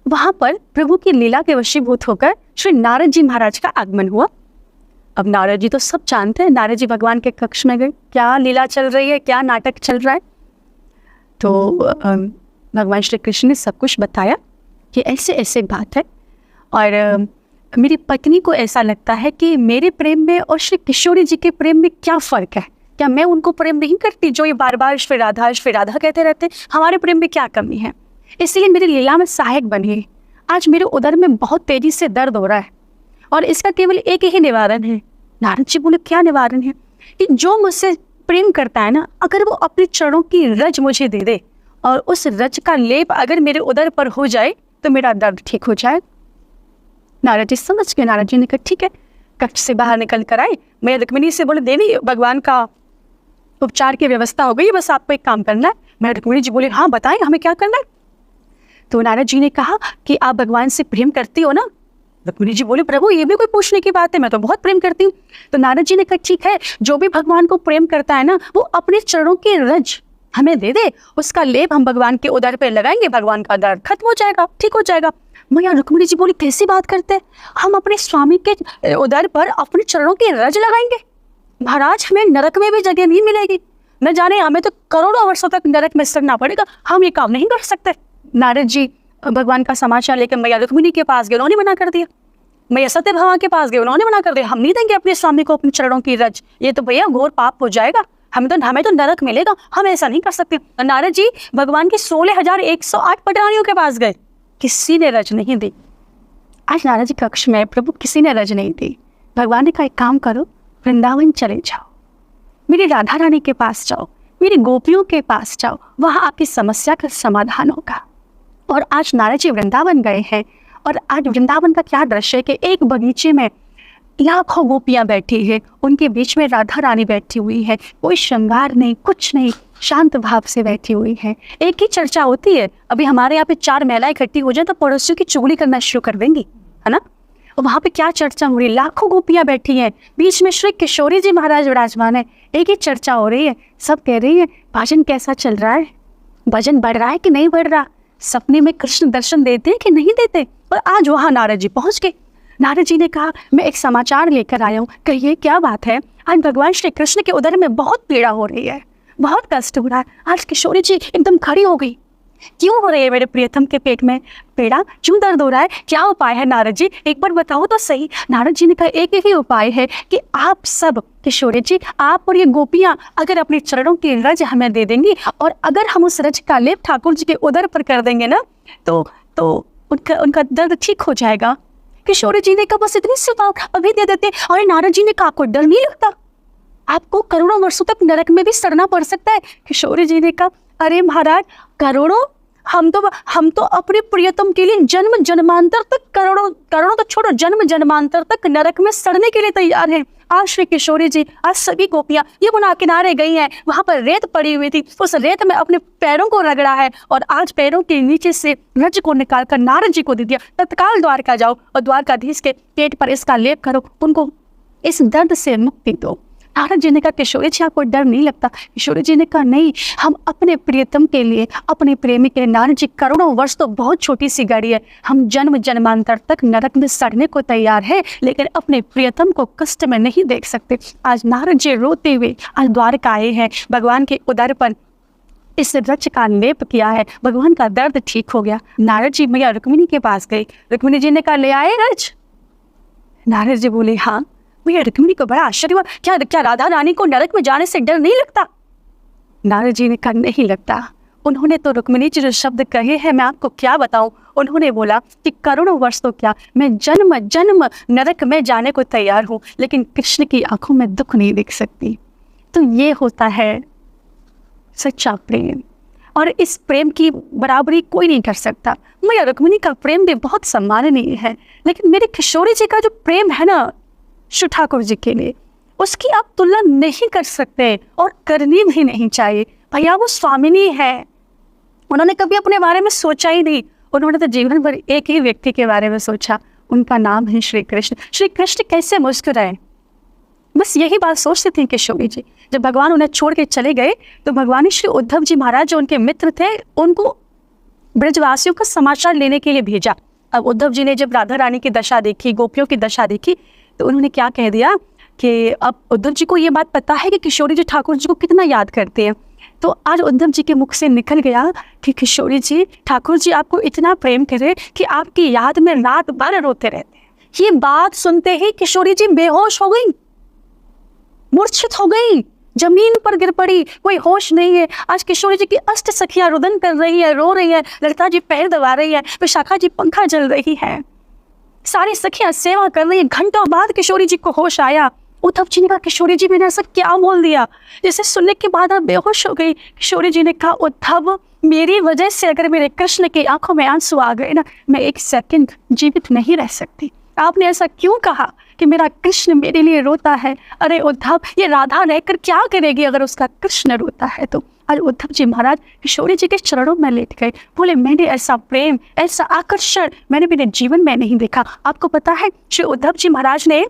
वहां पर प्रभु की लीला के वशीभूत होकर श्री नारद जी महाराज का आगमन हुआ। अब नारद जी तो सब जानते हैं, नारद जी भगवान के कक्ष में गए, क्या लीला चल रही है, क्या नाटक चल रहा है। तो भगवान श्री कृष्ण ने सब कुछ बताया कि ऐसे ऐसे बात है, और मेरी पत्नी को ऐसा लगता है कि मेरे प्रेम में और श्री किशोरी जी के प्रेम में क्या फ़र्क है, क्या मैं उनको प्रेम नहीं करती जो ये बार बार श्री राधा कहते रहते, हमारे प्रेम में क्या कमी है, इसलिए मेरी लीला में सहायक बनिए। आज मेरे उदर में बहुत तेजी से दर्द हो रहा है और इसका केवल एक ही निवारण है। नारद जी बोले क्या निवारण है? कि जो मुझसे प्रेम करता है ना, अगर वो अपने चरणों की रज मुझे दे दे और उस रज का लेप अगर मेरे उदर पर हो जाए तो मेरा दर्द ठीक हो जाए। नारद जी समझ गए। नारद जी ने कहा ठीक है। कक्ष से बाहर निकल कर आए। मैं रुक्मिणी से बोले देवी भगवान का उपचार की व्यवस्था हो गई, बस आपको एक काम करना है। मैं रुक्मिणी जी बोले हाँ बताएं हमें क्या करना है। तो नारद जी ने कहा कि आप भगवान से प्रेम करती हो ना। रुक्मिणी जी बोले प्रभु ये भी कोई पूछने की बात है, मैं तो बहुत प्रेम करती हूँ। तो नारद जी ने कहा ठीक है, जो भी भगवान को प्रेम करता है ना वो अपने चरणों की रज हमें दे दे, उसका लेप हम भगवान के उदर पे लगाएंगे, भगवान का दर्द खत्म हो जाएगा, ठीक हो जाएगा। मैया रुक्मिणी जी बोली कैसी बात करते हैं, हम अपने स्वामी के उदर पर अपने चरणों की रज लगाएंगे? महाराज हमें नरक में भी जगह नहीं मिलेगी, न जाने हमें तो करोड़ों वर्षों तक नरक में सड़ना पड़ेगा, हम ये काम नहीं कर सकते। नारद जी भगवान का समाचार लेकर मैया रुक्मिणी के पास गए, उन्होंने मना कर दिया। मैया सत्य भामा के पास गए, उन्होंने मना कर दिया, हम नहीं देंगे अपने स्वामी को अपने चरणों की रज, ये तो भैया घोर पाप हो जाएगा, हमें तो नरक मिलेगा, हम ऐसा नहीं कर सकते। नारद जी भगवान की 16,108 पटरानियों के पास गए, किसी ने रज नहीं दी। आज नारद जी कक्ष में प्रभु किसी ने रज नहीं दी। भगवान ने कहा एक काम करो, वृंदावन चले जाओ, मेरी राधा रानी के पास जाओ, मेरी गोपियों के पास जाओ, वहाँ आपकी समस्या का समाधान होगा। और आज नारद जी वृंदावन गए हैं, और आज वृंदावन का क्या दृश्य है कि एक बगीचे में लाखों गोपियां बैठी है, उनके बीच में राधा रानी बैठी हुई है, कोई श्रृंगार नहीं, कुछ नहीं, शांत भाव से बैठी हुई है। एक ही चर्चा होती है, अभी हमारे यहाँ पे 4 महिलाएं इकट्ठी हो जाए तो पड़ोसियों की चुगली करना शुरू कर देंगी, है ना। और वहाँ पे क्या चर्चा हो रही है, लाखों गोपियां बैठी हैं, बीच में श्री किशोरी जी महाराज विराजमान है, एक ही चर्चा हो रही है। सब कह रही है भजन कैसा चल रहा है, भजन बढ़ रहा है कि नहीं बढ़ रहा, सपने में कृष्ण दर्शन देते हैं कि नहीं देते। और आज वहाँ नारद जी पहुँच गए। नारद जी ने कहा मैं एक समाचार लेकर आया हूँ, कहिए क्या बात है। आज भगवान श्री कृष्ण के उदर में बहुत पीड़ा हो रही है, बहुत कष्ट हो रहा है। आज किशोरी जी एकदम खड़ी हो गई, क्यों हो रही है मेरे प्रियतम के पेट में पीड़ा, क्यों दर्द हो रहा है, क्या उपाय है नारद जी, एक बार बताओ तो सही। नारद जी ने कहा एक ही उपाय है कि आप सब किशोरी जी, आप और ये गोपियां अगर अपने चरणों की रज हमें दे देंगी, और अगर हम उस रज का लेप ठाकुर जी के उदर पर कर देंगे ना तो उनका दर्द ठीक हो जाएगा। किशोरी जी ने कहा बस इतनी सी बात अभी दे देते। और नारद जी ने कहा आपको डर नहीं लगता, आपको करोड़ों वर्षों तक नरक में भी सड़ना पड़ सकता है। किशोरी जी ने कहा अरे महाराज करोड़ों, हम तो अपने प्रियतम के लिए जन्म जन्मांतर तक, करोड़ों तो छोड़ो, जन्म जन्मांतर तक नरक में सड़ने के लिए तैयार हैं। आज श्री किशोरी जी, आज सभी गोपियां यमुना किनारे गई हैं, वहां पर रेत पड़ी हुई थी, उस रेत में अपने पैरों को रगड़ा है, और आज पैरों के नीचे से रज को निकालकर नारद जी को दे दिया। तत्काल द्वारका जाओ और द्वारकाधीश के पेट पर इसका लेप करो, उनको इस दर्द से मुक्ति दो। नारद जी ने कहा किशोरी जी आपको डर नहीं लगता? किशोरी जी ने कहा नहीं, हम अपने प्रियतम के लिए, अपने प्रेमी के लिए, नारद जी करोड़ों वर्ष तो बहुत छोटी सी गाड़ी है, हम जन्म जन्मांतर तक नरक में सड़ने को तैयार है, लेकिन अपने प्रियतम को कष्ट में नहीं देख सकते। आज नारद जी रोते हुए आज द्वारका आए हैं, भगवान के उदर पर इस रच का लेप किया है, भगवान का दर्द ठीक हो गया। नारद जी मैया रुक्मिणी के पास गए, रुक्मिणी जी ने कहा ले आए रज? नारद जी बोले हाँ। भैया रुक्मिणी को बड़ा आश्चर्य हुआ, क्या राधा रानी को नरक में जाने से डर नहीं लगता? नारद जी ने कहा नहीं लगता। उन्होंने तो रुक्मिणी जी जो शब्द कहे हैं मैं आपको क्या बताऊं। उन्होंने बोला कि करोड़ों वर्ष तो क्या, मैं जन्म जन्म नरक में जाने को तैयार हूँ, लेकिन कृष्ण की आंखों में दुख नहीं देख सकती। तो ये होता है सच्चा प्रेम, और इस प्रेम की बराबरी कोई नहीं कर सकता। मैया रुक्मिणी का प्रेम भी बहुत सम्माननीय है, लेकिन मेरे किशोरी जी का जो प्रेम है ना श्री ठाकुर जी के लिए, उसकी आप तुलना नहीं कर सकते, और करनी भी नहीं चाहिए। भैया वो स्वामिनी है, उन्होंने कभी अपने बारे में सोचा ही नहीं, उन्होंने तो जीवन भर एक ही व्यक्ति के बारे में सोचा, उनका नाम है श्री कृष्ण। श्री कृष्ण कैसे मुस्कुराए, बस यही बात सोचती थी किशोरी जी। जब भगवान उन्हें छोड़ के चले गए तो भगवान ने श्री उद्धव जी महाराज जो उनके मित्र थे, उनको ब्रजवासियों का समाचार लेने के लिए भेजा। अब उद्धव जी ने जब राधा रानी की दशा देखी, गोपियों की दशा देखी, तो उन्होंने क्या कह दिया कि अब उद्धव जी को ये बात पता है कि किशोरी जी ठाकुर जी को कितना याद करते हैं। तो आज उद्धव जी के मुख से निकल गया कि किशोरी जी ठाकुर जी आपको इतना प्रेम करे कि आपकी याद में रात भर रोते रहते हैं। ये बात सुनते ही किशोरी जी बेहोश हो गई, मूर्छित हो गई, जमीन पर गिर पड़ी, कोई होश नहीं है। आज किशोरी जी की अष्ट सखियां रुदन कर रही है, रो रही है, ललिता जी पैर दबा रही है, विशाखा जी पंखा जल रही है, सारी सखियां सेवा कर रही है। घंटों बाद किशोरी जी को होश आया। उद्धव जी ने कहा किशोरी जी मैंने ऐसा क्या बोल दिया, जिसे सुनने के बाद आप बेहोश हो गई। किशोरी जी ने कहा उद्धव मेरी वजह से अगर मेरे कृष्ण की आंखों में आंसू आ गए ना, मैं एक सेकंड जीवित नहीं रह सकती। आपने ऐसा क्यों कहा कि मेरा कृष्ण मेरे लिए रोता है? अरे उद्धव, ये राधा रहकर क्या करेगी अगर उसका कृष्ण रोता है तो? आज उद्धव जी महाराज किशोरी जी के चरणों में लेट गए, बोले मैंने ऐसा प्रेम, ऐसा आकर्षण मैंने मेरे जीवन में नहीं देखा। आपको पता है श्री उद्धव जी महाराज ने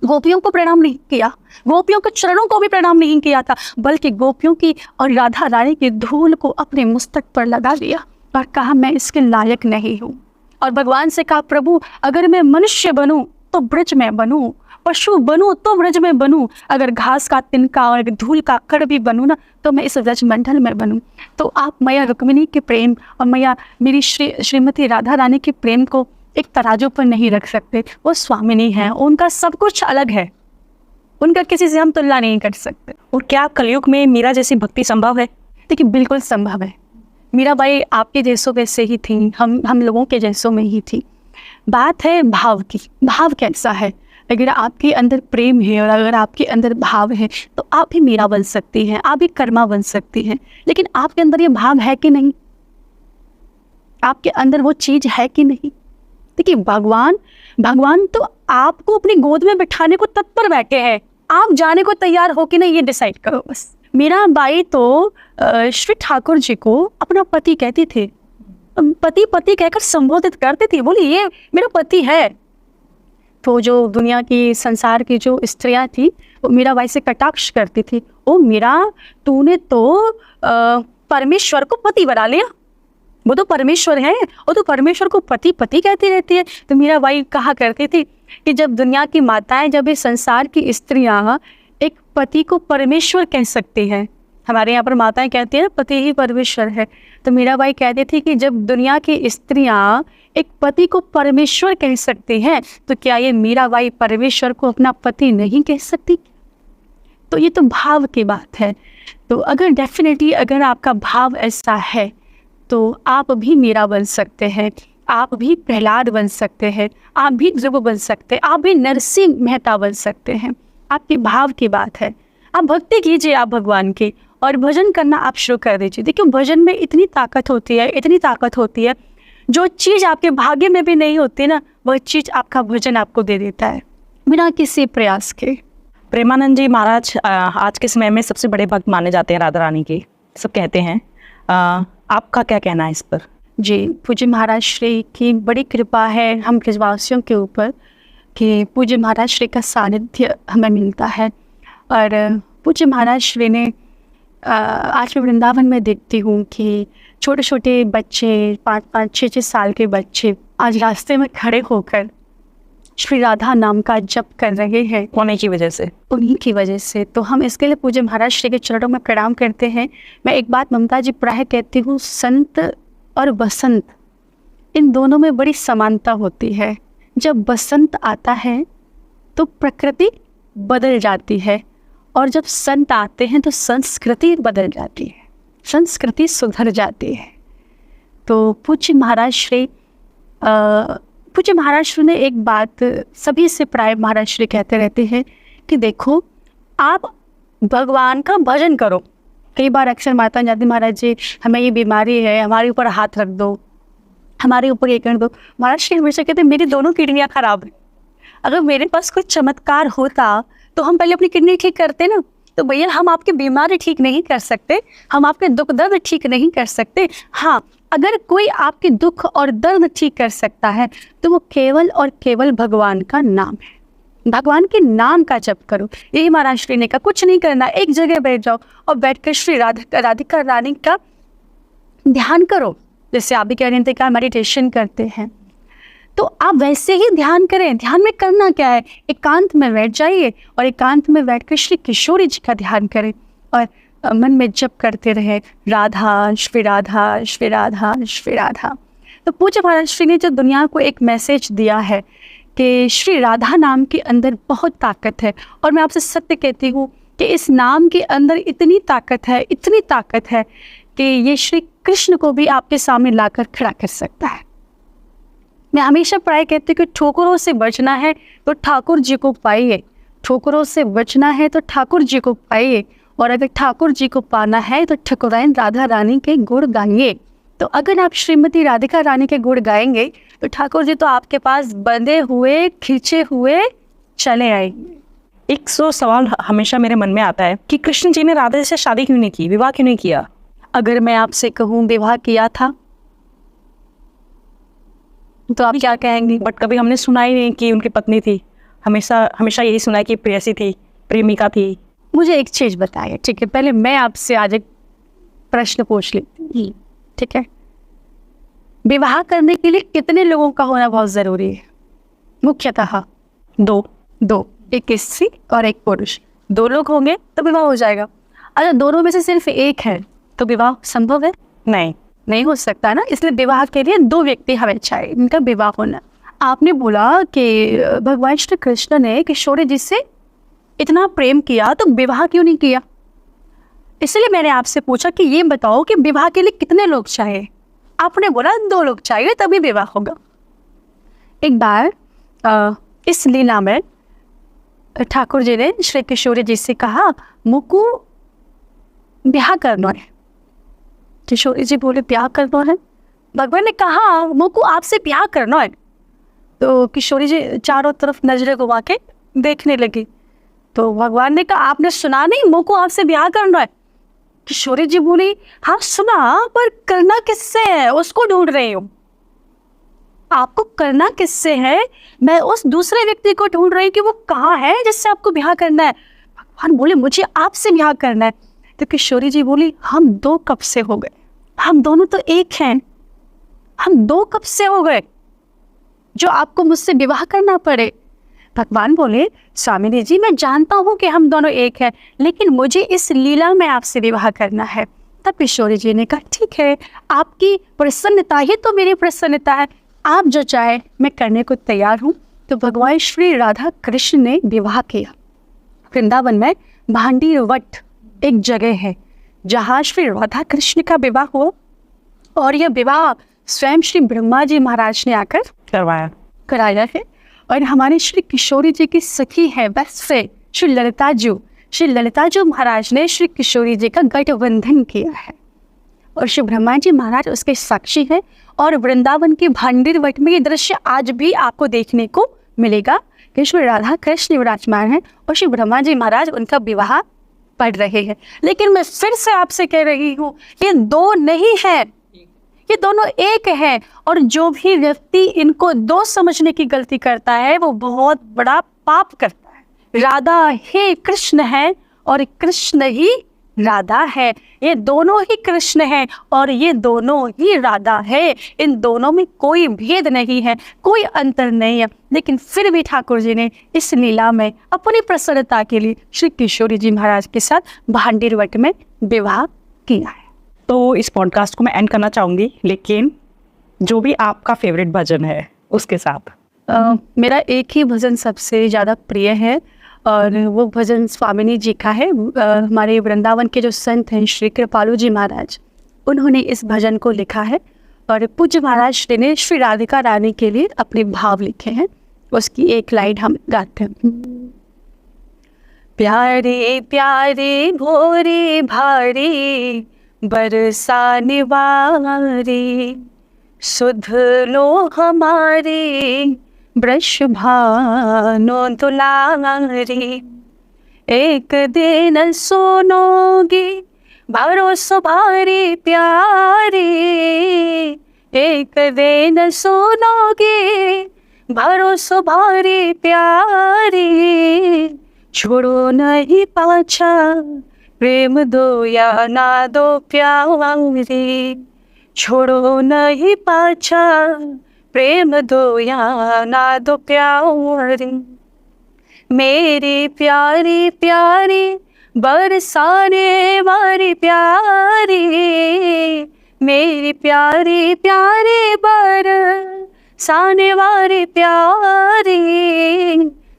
गोपियों को प्रणाम नहीं किया, गोपियों के चरणों को भी प्रणाम नहीं किया था, बल्कि गोपियों की और राधा रानी की धूल को अपने मस्तक पर लगा दिया और कहा मैं इसके लायक नहीं हूँ। और भगवान से कहा प्रभु अगर मैं मनुष्य बनूं तो ब्रज में बनूं, पशु बनूं तो ब्रज में बनूं, अगर घास का तिनका और धूल का कण भी बनूं ना तो मैं इस ब्रज मंडल में बनूं। तो आप मैया रुक्मिणी के प्रेम और मैया मेरी श्रीमती राधा रानी के प्रेम को एक तराजू पर नहीं रख सकते। वो स्वामिनी है, उनका सब कुछ अलग है, उनका किसी से हम तुलना नहीं कर सकते। और क्या कलयुग में मीरा जैसी भक्ति संभव है? देखिए बिल्कुल संभव है। मीराबाई आपके जैसों वैसे ही थी, हम लोगों के जैसों में ही थी। बात है भाव की, भाव कैसा है। अगर आपके अंदर प्रेम है और अगर आपके अंदर भाव है तो आप भी मीरा बन सकती हैं, आप भी कर्मा बन सकती हैं। लेकिन आपके अंदर ये भाव है कि नहीं, आपके अंदर वो चीज़ है कि नहीं। देखिए भगवान तो आपको अपनी गोद में बिठाने को तत्पर बैठे हैं, आप जाने को तैयार हो कि नहीं ये डिसाइड करो बस। मीराबाई तो श्री ठाकुर जी को अपना पति कहती थे, पति पति कहकर संबोधित करती थी, बोली ये मेरा पति है। तो जो दुनिया की संसार की जो स्त्रियां थी वो मीराबाई से कटाक्ष करती थी, ओ मीरा तूने तो परमेश्वर को पति बना लिया, वो तो परमेश्वर है, वो तो परमेश्वर को पति पति कहती रहती है। तो मीराबाई कहा करती थी कि जब दुनिया की माताएं, जब इस संसार की स्त्रियां एक पति को परमेश्वर कह सकती हैं, हमारे यहाँ पर माताएं कहती हैं पति ही परमेश्वर है, तो मीराबाई कहती थी कि जब दुनिया की स्त्रियां एक पति को परमेश्वर कह सकती हैं तो क्या ये मीराबाई परमेश्वर को अपना पति नहीं कह सकती? तो ये तो भाव की बात है। तो अगर डेफिनेटली अगर आपका भाव ऐसा है तो आप भी मीरा बन सकते हैं, आप भी प्रहलाद बन सकते हैं, आप भी ध्रुव बन सकते हैं, आप भी नरसिंह मेहता बन सकते हैं। आपके भाव की बात है। आप भक्ति कीजिए आप भगवान की और भजन करना आप शुरू कर दीजिए। देखिए भजन में इतनी ताकत होती है, इतनी ताकत होती है, जो चीज़ आपके भाग्य में भी नहीं होती ना वह चीज़ आपका भजन आपको दे देता है बिना किसी प्रयास के। प्रेमानंद जी महाराज आज के समय में सबसे बड़े भक्त माने जाते हैं राधा रानी के, सब कहते हैं। आपका क्या कहना है इस पर? जी, पूज्य महाराज श्री की बड़ी कृपा है हम ब्रजवासियों के ऊपर कि पूज्य महाराज श्री का सानिध्य हमें मिलता है। और पूज्य महाराज श्री ने आज मैं वृंदावन में देखती हूँ कि छोटे छोटे बच्चे, 5-5, 6-6 साल के बच्चे आज रास्ते में खड़े होकर श्री राधा नाम का जप कर रहे हैं। उन्हीं की वजह से, उन्हीं की वजह से। तो हम इसके लिए पूज्य महाराज श्री के चरणों में प्रणाम करते हैं। मैं एक बात ममता जी प्राय कहती हूँ, संत और बसंत इन दोनों में बड़ी समानता होती है। जब बसंत आता है तो प्रकृति बदल जाती है और जब संत आते हैं तो संस्कृति बदल जाती है, संस्कृति सुधर जाती है। तो पूज्य महाराज श्री ने एक बात सभी से प्राय महाराज श्री कहते रहते हैं कि देखो आप भगवान का भजन करो। कई बार अक्सर माता जाती महाराज जी हमें ये बीमारी है, हमारे ऊपर हाथ रख दो, हमारे ऊपर ये कर दो। महाराज श्री हमेशा कहते मेरी दोनों किडनियाँ खराब हैं, अगर मेरे पास कोई चमत्कार होता तो हम पहले अपनी किडनी ठीक करते ना। तो भैया हम आपकी बीमारी ठीक नहीं कर सकते, हम आपके दुख दर्द ठीक नहीं कर सकते। हाँ, अगर कोई आपके दुख और दर्द ठीक कर सकता है तो वो केवल और केवल भगवान का नाम है। भगवान के नाम का जप करो। यही महाराज श्री ने कहा, कुछ नहीं करना, एक जगह बैठ जाओ और बैठकर श्री राधिका रानी का ध्यान करो। जैसे आप भी कह रहे थे कि मेडिटेशन करते हैं, तो आप वैसे ही ध्यान करें। ध्यान में करना क्या है, एकांत में बैठ जाइए और एकांत में बैठकर श्री किशोरी जी का ध्यान करें और मन में जप करते रहे, राधा श्री राधा श्री राधा श्री राधा। तो पूज्य महाराज श्री ने जो दुनिया को एक मैसेज दिया है कि श्री राधा नाम के अंदर बहुत ताकत है, और मैं आपसे सत्य कहती हूँ कि इस नाम के अंदर इतनी ताकत है, इतनी ताकत है कि ये श्री कृष्ण को भी आपके सामने लाकर खड़ा कर सकता है। मैं हमेशा प्राय कहती हूँ कि ठोकरों से बचना है तो ठाकुर जी को पाइए, ठोकरों से बचना है तो ठाकुर जी को पाइए, और अगर ठाकुर जी को पाना है तो ठकुराइन राधा रानी के गुण गाइए। तो अगर आप श्रीमती राधिका रानी के गुण गाएंगे तो ठाकुर जी तो आपके पास बंधे हुए खींचे हुए चले आएंगे। एक सवाल हमेशा मेरे मन में आता है कि कृष्ण जी ने राधा से शादी क्यों नहीं की, विवाह क्यों नहीं किया? अगर मैं आपसे कहूँ विवाह किया था तो आप क्या कहेंगी? बट कभी हमने सुना ही नहीं कि उनकी पत्नी थी। हमेशा हमेशा यही सुना है कि प्रेयसी थी, प्रेमिका थी। मुझे एक चीज़ बताइए, ठीक है? पहले मैं आपसे आज एक प्रश्न पूछ लेती हूँ, ठीक है? विवाह करने के लिए कितने लोगों का होना बहुत ज़रूरी है? मुख्यतः दो, एक स्त्री और एक पुरुष। 2 लोग होंगे तो विवाह हो जाएगा। अगर दोनों में से सिर्फ एक है तो विवाह संभव है? नहीं हो सकता ना। इसलिए विवाह के लिए 2 व्यक्ति हमें चाहिए, इनका विवाह होना। आपने बोला कि भगवान श्री कृष्ण ने किशोरी जी से इतना प्रेम किया तो विवाह क्यों नहीं किया? इसलिए मैंने आपसे पूछा कि ये बताओ कि विवाह के लिए कितने लोग चाहिए? आपने बोला 2 लोग चाहिए तभी विवाह होगा। एक बार इस लीला में ठाकुर जी ने श्री किशोरी जी से कहा, मुकु ब्याह करना है। किशोरी जी बोले, ब्याह करना है? भगवान ने कहा मुकु आपसे ब्याह करना है। तो किशोरी जी चारों तरफ नजरें घुमा के देखने लगी। तो भगवान ने कहा, आपने सुना नहीं मुकु आपसे ब्याह करना है? किशोरी जी बोली, हाँ सुना, पर करना किससे है उसको ढूंढ रही हूँ। आपको करना किससे है? मैं उस दूसरे व्यक्ति को ढूंढ रही हूँ कि वो कहाँ है जिससे आपको ब्याह करना है। भगवान बोले, मुझे आपसे ब्याह करना है। तो किशोरी जी बोली, हम 2 कब से हो गए? हम दोनों तो एक हैं। हम 2 कब से हो गए जो आपको मुझसे विवाह करना पड़े? भगवान बोले, स्वामिनी जी मैं जानता हूँ कि हम दोनों एक हैं, लेकिन मुझे इस लीला में आपसे विवाह करना है। तब किशोरी जी ने कहा, ठीक है, आपकी प्रसन्नता ही तो मेरी प्रसन्नता है, आप जो चाहे मैं करने को तैयार हूँ। तो भगवान श्री राधा कृष्ण ने विवाह किया। वृंदावन में भांडीर वट एक जगह है जहाँ श्री राधा कृष्ण का विवाह हुआ, और यह विवाह स्वयं श्री ब्रह्मा जी महाराज ने आकर कराया है। और हमारे श्री किशोरी जी की सखी है, बेस्ट फ्रेंड श्री ललिता जी महाराज ने श्री किशोरी जी का गठबंधन किया है, और श्री ब्रह्मा जी महाराज उसके साक्षी है। और वृंदावन के भांडीर वट में ये दृश्य आज भी आपको देखने को मिलेगा कि श्री राधा कृष्ण विराजमान है और श्री ब्रह्मा जी महाराज उनका विवाह पढ़ रहे हैं। लेकिन मैं फिर से आपसे कह रही हूँ, ये 2 नहीं है, ये दोनों एक है। और जो भी व्यक्ति इनको 2 समझने की गलती करता है वो बहुत बड़ा पाप करता है। राधा ही कृष्ण है और कृष्ण ही राधा है। ये दोनों ही कृष्ण हैं और ये दोनों ही राधा है। इन दोनों में कोई भेद नहीं है, कोई अंतर नहीं है। लेकिन फिर भी ठाकुर जी ने इस लीला में अपनी प्रसन्नता के लिए श्री किशोरी जी महाराज के साथ भांडीर वट में विवाह किया है। तो इस पॉडकास्ट को मैं एंड करना चाहूँगी, लेकिन जो भी आपका फेवरेट भजन है उसके साथ। मेरा एक ही भजन सबसे ज़्यादा प्रिय है और वो भजन स्वामिनी जी का है। हमारे वृंदावन के जो संत हैं श्री कृपालु जी महाराज, उन्होंने इस भजन को लिखा है और पूज्य महाराज श्री ने श्री राधिका रानी के लिए अपने भाव लिखे हैं। उसकी एक लाइन हम गाते हैं। प्यारे प्यारे भोरे भारे बरसाने वारे, सुध लो हमारे वृष भानो दुलारे। एक दिन सुनोगे भरोसो भारे प्यारे, एक दिन सुनोगे भरोसो भारे प्यारे। छोड़ो नहीं पाछा प्रेम दो या ना दो प्यारे, छोड़ो नहीं पाछा प्रेम दो या ना दो प्यारे। मेरे प्यारे प्यारे बरसाने वाले प्यारे, मेरे प्यारे प्यारे बरसाने वाले प्यारे।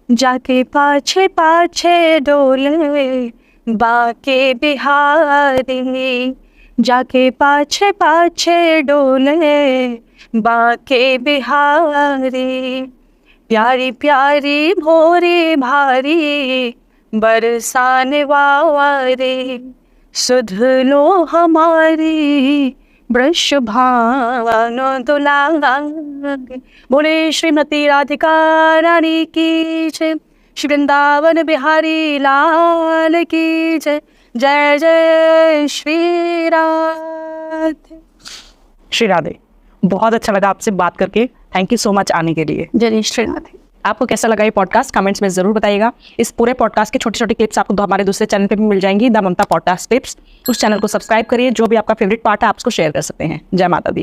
जाके पाछे पाछे डोले बाके बिहारी, जाके पाछे पाछे डोले बाके बिहारी। प्यारी प्यारी भोरे भारी बरसाने वारे, सुध लो हमारी वृषभानु दुलांग। बोले श्रीमती राधिका रानी की जय, श्री वृंदावन बिहारी लाल की जय। जय जय श्री राधे। श्री राधे। बहुत अच्छा लगा आपसे बात करके, थैंक यू सो मच आने के लिए। जय श्री राधे। आपको कैसा लगा ये पॉडकास्ट कमेंट्स में ज़रूर बताइएगा। इस पूरे पॉडकास्ट के छोटे छोटे क्लिप्स आपको हमारे दूसरे चैनल पे भी मिल जाएंगी, द ममता पॉडकास्ट क्लिप्स। उस चैनल को सब्सक्राइब करिए, जो भी आपका फेवरेट पार्ट है आप उसको शेयर कर सकते हैं। जय माता दी।